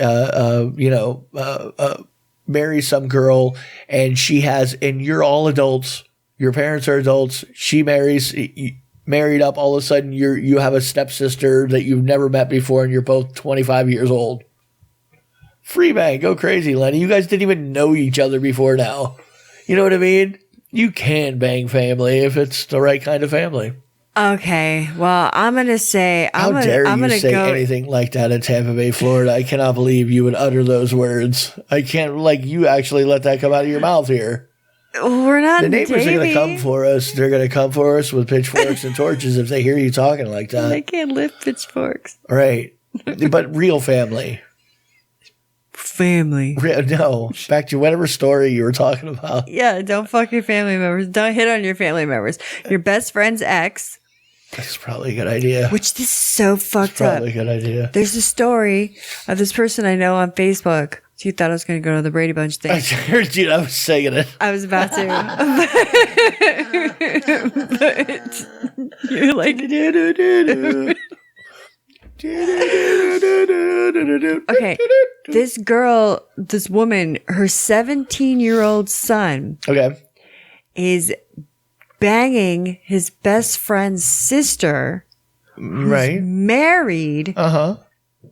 marries some girl and you're all adults. Your parents are adults. She married up, all of a sudden you have a stepsister that you've never met before and you're both 25 years old. Free bang, go crazy, Lenny. You guys didn't even know each other before now. You know what I mean? You can bang family if it's the right kind of family. Okay, well, I'm going to say... How dare you say anything like that in Tampa Bay, Florida? I cannot believe you would utter those words. I can't, you actually let that come out of your mouth here. We're not. The neighbors are going to come for us. They're going to come for us with pitchforks and torches if they hear you talking like that. They can't lift pitchforks. Right. But real family. Family. No. Back to whatever story you were talking about. Yeah, don't fuck your family members. Don't hit on your family members. Your best friend's ex. That's probably a good idea. Which this is so fucked up. Probably a good idea. There's a story of this person I know on Facebook. So you thought I was going to go to the Brady Bunch thing. Dude, I was saying it. I was about to. But you're like... Okay, this woman, her 17-year-old son is banging his best friend's sister, right? Married,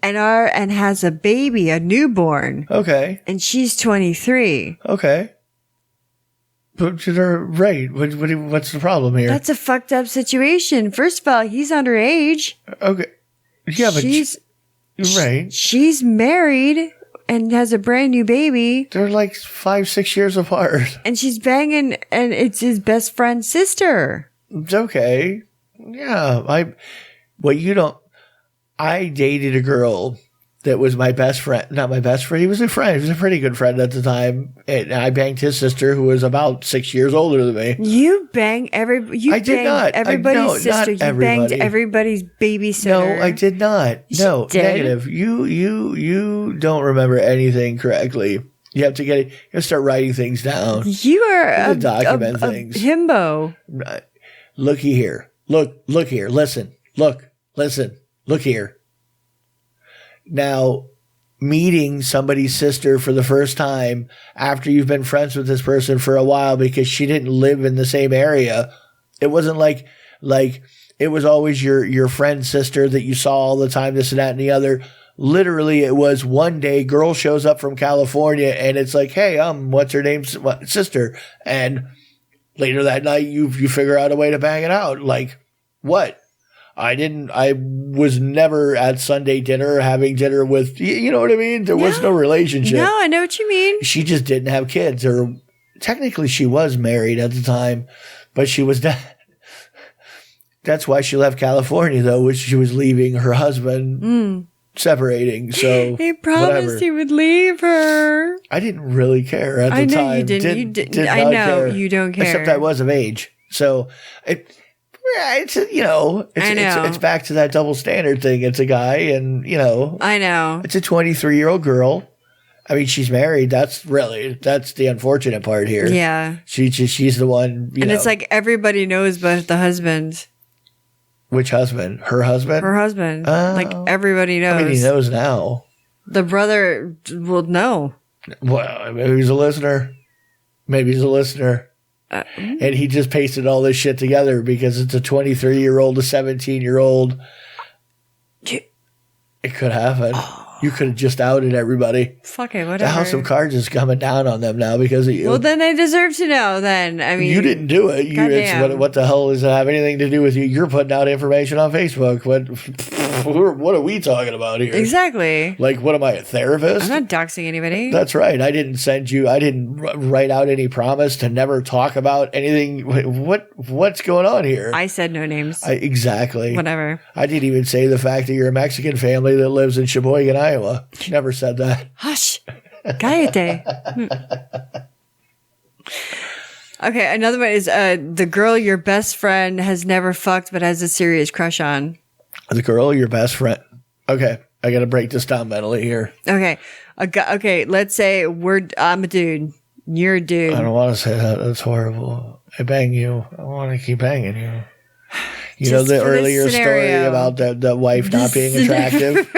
and has a baby, a newborn. Okay, and she's 23. Okay, but right. What's the problem here? That's a fucked up situation. First of all, he's underage. Okay, yeah, but she's right. She's married and has a brand new baby. They're like 5-6 years apart. And she's banging, and it's his best friend's sister. It's okay. Yeah. I dated a girl that was my best friend. Not my best friend. He was a friend. He was a pretty good friend at the time. And I banged his sister, who was about 6 years older than me. You banged everybody's sister. You banged everybody's babysitter. No, I did not. No, negative. You don't remember anything correctly. You have to start writing things down. You are document things. Himbo. Looky here. Look here. Listen. Look here. Now, meeting somebody's sister for the first time after you've been friends with this person for a while because she didn't live in the same area. It wasn't like it was always your friend's sister that you saw all the time, this and that and the other. Literally, it was one day, girl shows up from California and it's like, hey, what's her name's sister? And later that night, you figure out a way to bang it out. Like, what? I was never at Sunday dinner having dinner with, you know what I mean? There was no relationship. No, I know what you mean. She just didn't have kids, or technically she was married at the time, but she was not. That's why she left California, though, which she was leaving her husband, separating. So he promised he would leave her. I didn't really care at the time. I know you didn't. I know you don't care. Except I was of age. So it's back to that double standard thing. It's a guy, and I know it's a 23-year-old girl. I mean, she's married. That's the unfortunate part here. Yeah, she's the one. It's like everybody knows but the husband. Which husband? Her husband? Her husband. Like everybody knows. I mean, he knows now. The brother will know. Well, maybe he's a listener. And he just pasted all this shit together because it's a 23-year-old, a 17-year-old. It could happen. You could have just outed everybody. Fuck it, whatever. The house of cards is coming down on them now because of you. Well, then they deserve to know. Then I mean, you didn't do it. What the hell does it have anything to do with you? You're putting out information on Facebook. What? What are we talking about here? Exactly. Like, what am I, a therapist? I'm not doxing anybody. That's right. I didn't write out any promise to never talk about anything. What's going on here? I said no names. Exactly. Whatever. I didn't even say the fact that you're a Mexican family that lives in Sheboygan, Iowa. Never said that. Hush. Cállate. Okay, another one is the girl your best friend has never fucked but has a serious crush on. The girl, your best friend. Okay, I got to break this down mentally here. Okay, okay. Let's say I'm a dude. You're a dude. I don't want to say that. That's horrible. I bang you. I want to keep banging you. You Just know the for this earlier story scenario. about the wife not being attractive.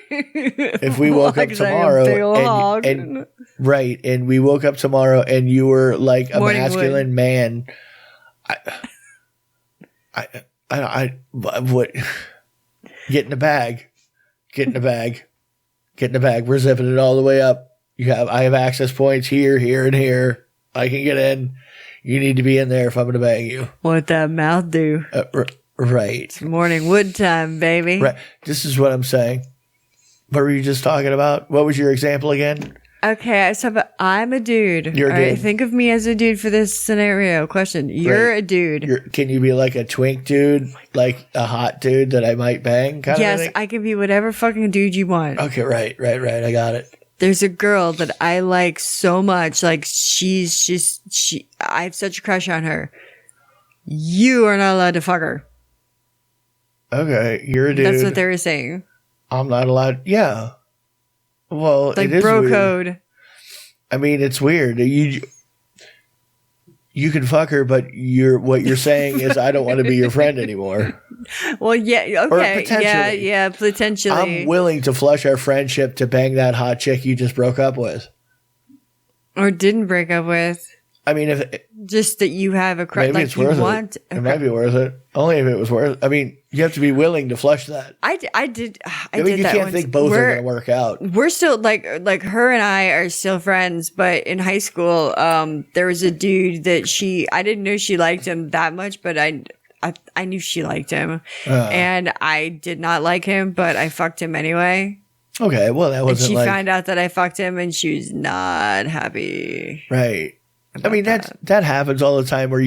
If we woke up Like saying a tomorrow big ol' hog. and right, and we woke up tomorrow and you were like a Morning masculine man, what? Get in the bag. Get in the bag. Get in the bag. We're zipping it all the way up. I have access points here, here, and here. I can get in. You need to be in there if I'm going to bang you. What that mouth do? Right. It's morning wood time, baby. Right. This is what I'm saying. What were you just talking about? What was your example again? Okay, so I'm a dude. You're a All right, dude. think of me as a dude for this scenario question. You're Right. a dude. Can you be like a twink dude? Like a hot dude that I might bang? Kind of Yes, thing? I can be whatever fucking dude you want. Okay, right. I got it. There's a girl that I like so much. Like I have such a crush on her. You are not allowed to fuck her. Okay, you're a dude. That's what they were saying. I'm not allowed. Yeah. Well, Like it is bro weird. code. I mean, it's weird. You can fuck her, but what you're saying is I don't want to be your friend anymore. Well, yeah, okay. potentially. Yeah, potentially. I'm willing to flush our friendship to bang that hot chick you just broke up with. Or didn't break up with. I mean, if Just that you have a crush. maybe Like it's you worth want. it. It might be worth it. Only if it was worth. I mean, you have to be willing to flush that. I did I mean, you that can't once. think both are going to work out. We're still like her and I are still friends, but in high school, there was a dude that I didn't know she liked him that much, but I knew she liked him, and I did not like him, but I fucked him anyway. Okay, well, that And wasn't she like found out that I fucked him, and she was not happy. right. I mean, that happens all the time where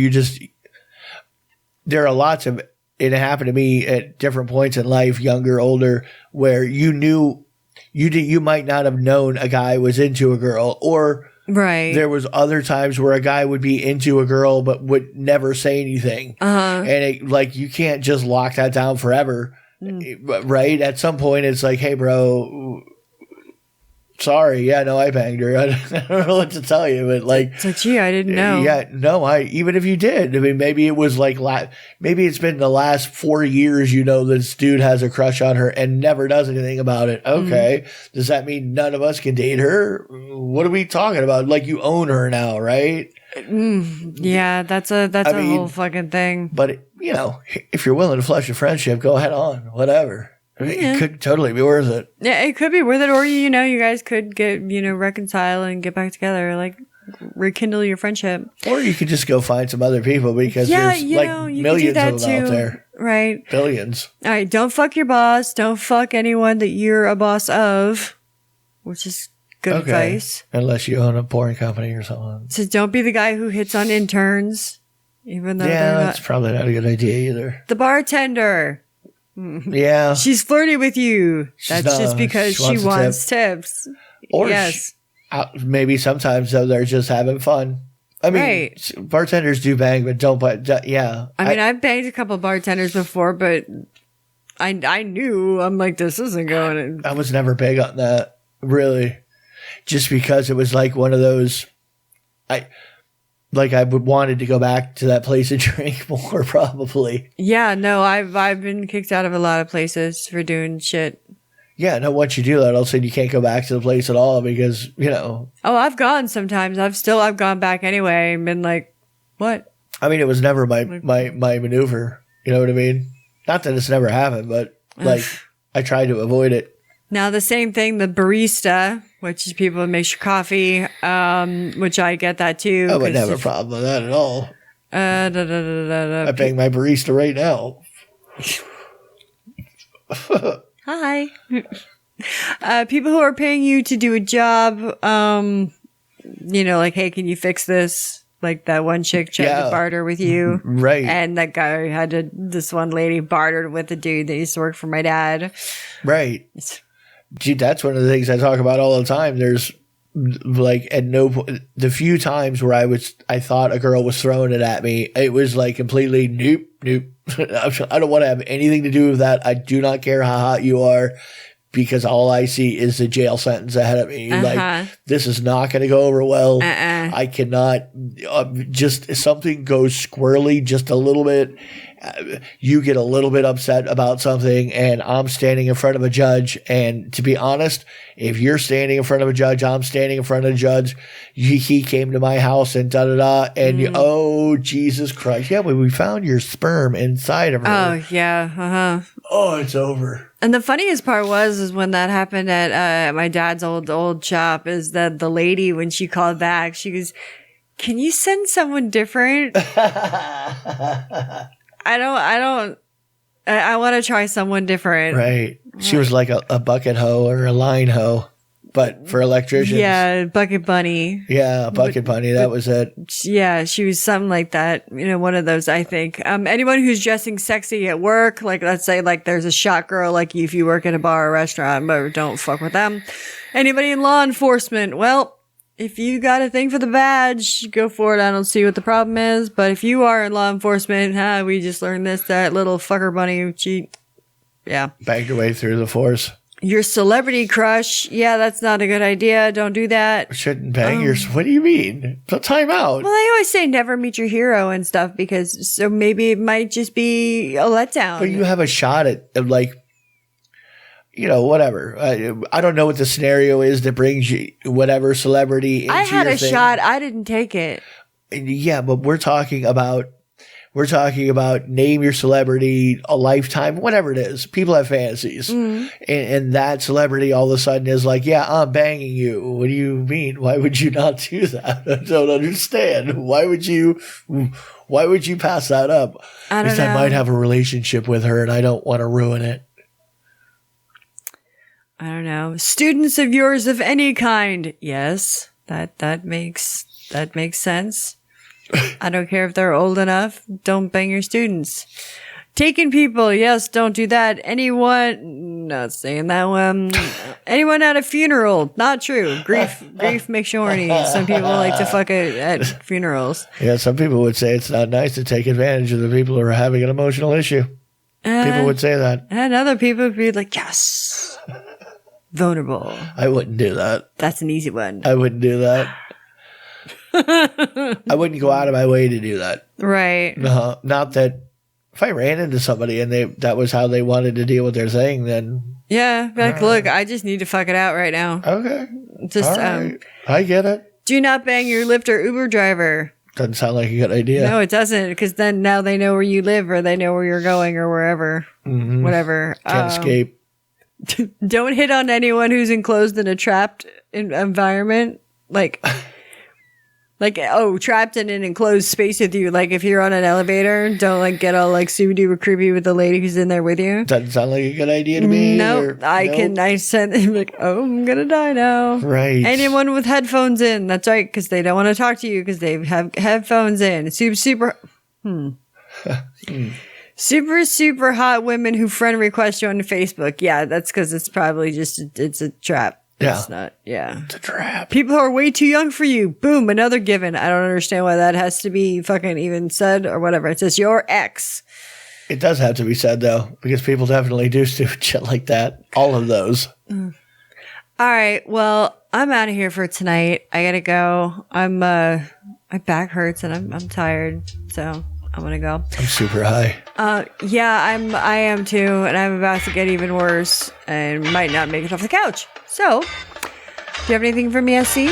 there are lots of, it happened to me at different points in life, younger, older, where you knew you might not have known a guy was into a girl, or Right. there was other times where a guy would be into a girl but would never say anything. And you can't just lock that down forever. Right? At some point it's like, hey bro, sorry, yeah, no, I banged her. I don't know what to tell you, but like, it's like, gee, I didn't know. yeah, no, even if you did, I mean, maybe it was like, maybe it's been the last 4 years, this dude has a crush on her and never does anything about it. Okay. Does that mean none of us can date her? What are we talking about? Like, you own her now, right? Yeah, that's a whole fucking thing. But, if you're willing to flush a friendship, go ahead on, whatever. I mean, it could totally be worth it. Yeah, it could be worth it, or you guys could get reconcile and get back together, like rekindle your friendship. Or you could just go find some other people because there's you millions could do that of them out there. Right. Billions. All right, don't fuck your boss. Don't fuck anyone that you're a boss of, which is good advice. Unless you own a porn company or something. So don't be the guy who hits on interns, even though they're not. That's probably not a good idea either. The bartender. Yeah. She's flirty with you. That's not. just because She she wants a tip. wants tips. Or yes. maybe sometimes though they're just having fun. I mean, bartenders do bang, but don't. But yeah, I mean, I've banged a couple bartenders before, but I knew, I'm like, this isn't going. I was never big on that, really, just because it was like one of those. I would wanted to go back to that place and drink more, probably. Yeah, no, I've been kicked out of a lot of places for doing shit. Yeah, no, once you do that, all of a sudden you can't go back to the place at all because, Oh, I've gone sometimes. I've gone back anyway and been like, what? I mean, it was never my maneuver. You know what I mean? Not that it's never happened, but I tried to avoid it. Now, the same thing, the barista, which is people that makes your coffee, which I get that too. I wouldn't have a problem with that at all. I bang my barista right now. Hi. People who are paying you to do a job, like, hey, can you fix this? Like that one chick tried to barter with you. Right. And that guy this one lady bartered with the dude that used to work for my dad. Right. Gee, that's one of the things I talk about all the time. There's like the few times where I thought a girl was throwing it at me, it was like completely nope. I don't want to have anything to do with that. I do not care how hot you are. Because all I see is the jail sentence ahead of me. Like, this is not going to go over well. I cannot, just something goes squirrely just a little bit. You get a little bit upset about something, and I'm standing in front of a judge. And to be honest, if you're standing in front of a judge, I'm standing in front of a judge. He came to my house and and oh, Jesus Christ. Yeah, but we found your sperm inside of her. Oh, yeah. Oh, it's over. And the funniest part is when that happened at my dad's old shop, is that the lady, when she called back, she goes, "Can you send someone different?" I want to try someone different. Right. She was like a bucket hoe or a line hoe, but for electricians. Yeah, bucket bunny. Yeah, bucket bunny. That was it. Yeah, she was something like that. One of those, I think. Anyone who's dressing sexy at work, like let's say like there's a shot girl, like if you work at a bar or restaurant, but don't fuck with them. Anybody in law enforcement, well, if you got a thing for the badge, go for it. I don't see what the problem is. But if you are in law enforcement, we just learned that little fucker bunny cheat. Yeah. Banged her way through the force. Your celebrity crush. Yeah, that's not a good idea. Don't do that. Shouldn't bang your... What do you mean? Time out. Well, I always say never meet your hero and stuff so maybe it might just be a letdown. But you have a shot at like... whatever. I don't know what the scenario is that brings you whatever celebrity into I had your a thing. shot. I didn't take it. Yeah, but we're talking about name your celebrity, a lifetime, whatever it is. People have fantasies. And that celebrity all of a sudden is like, yeah, I'm banging you. What do you mean? Why would you not do that? I don't understand. Why would you pass that up? I don't Because know. I might have a relationship with her and I don't want to ruin it. I don't know. Students of yours of any kind. Yes, that makes sense. I don't care if they're old enough. Don't bang your students. Taking people. Yes, don't do that. Anyone, not saying that one. Anyone at a funeral. Not true. Grief makes you horny. Some people like to fuck at funerals. Yeah, some people would say it's not nice to take advantage of the people who are having an emotional issue. People would say that. And other people would be like, yes. Vulnerable. I wouldn't do that. That's an easy one. I wouldn't do that. I wouldn't go out of my way to do that. Right. No, not that if I ran into somebody and that was how they wanted to deal with their thing, then yeah. Like, look, I just need to fuck it out right now. Okay. Just all right. I get it. Do not bang your Lyft or Uber driver. Doesn't sound like a good idea. No, it doesn't, because then now they know where you live or they know where you're going or wherever. Whatever. Can't escape. Don't hit on anyone who's enclosed in a trapped environment. Trapped in an enclosed space with you. Like if you're on an elevator, don't get all super duper creepy with the lady who's in there with you. Doesn't sound like a good idea to me. Nope. I sent them I'm gonna die now. Right. Anyone with headphones in, that's right, because they don't want to talk to you because they have headphones in. Super hot women who friend request you on Facebook. Yeah, that's because it's probably it's a trap. Yeah. It's not, yeah. It's a trap. People who are way too young for you. Boom, another given. I don't understand why that has to be fucking even said or whatever. It says your ex. It does have to be said, though, because people definitely do stupid shit like that. All of those. All right, well, I'm out of here for tonight. I gotta go. My back hurts and I'm tired, so I'm gonna go. I'm super high. Yeah, I am too, and I'm about to get even worse and might not make it off the couch. So, do you have anything for me, SC?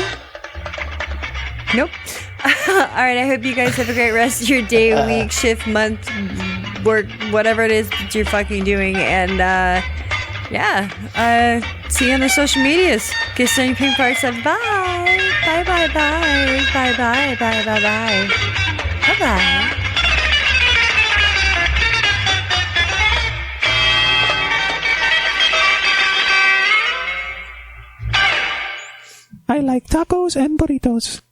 Nope. All right, I hope you guys have a great rest of your day, week, shift, month, work, whatever it is that you're fucking doing. And, see you on the social medias. Kiss on your pink parts. Bye. Bye, bye, bye. Bye, bye, bye, bye, bye. Bye-bye. like tacos and burritos.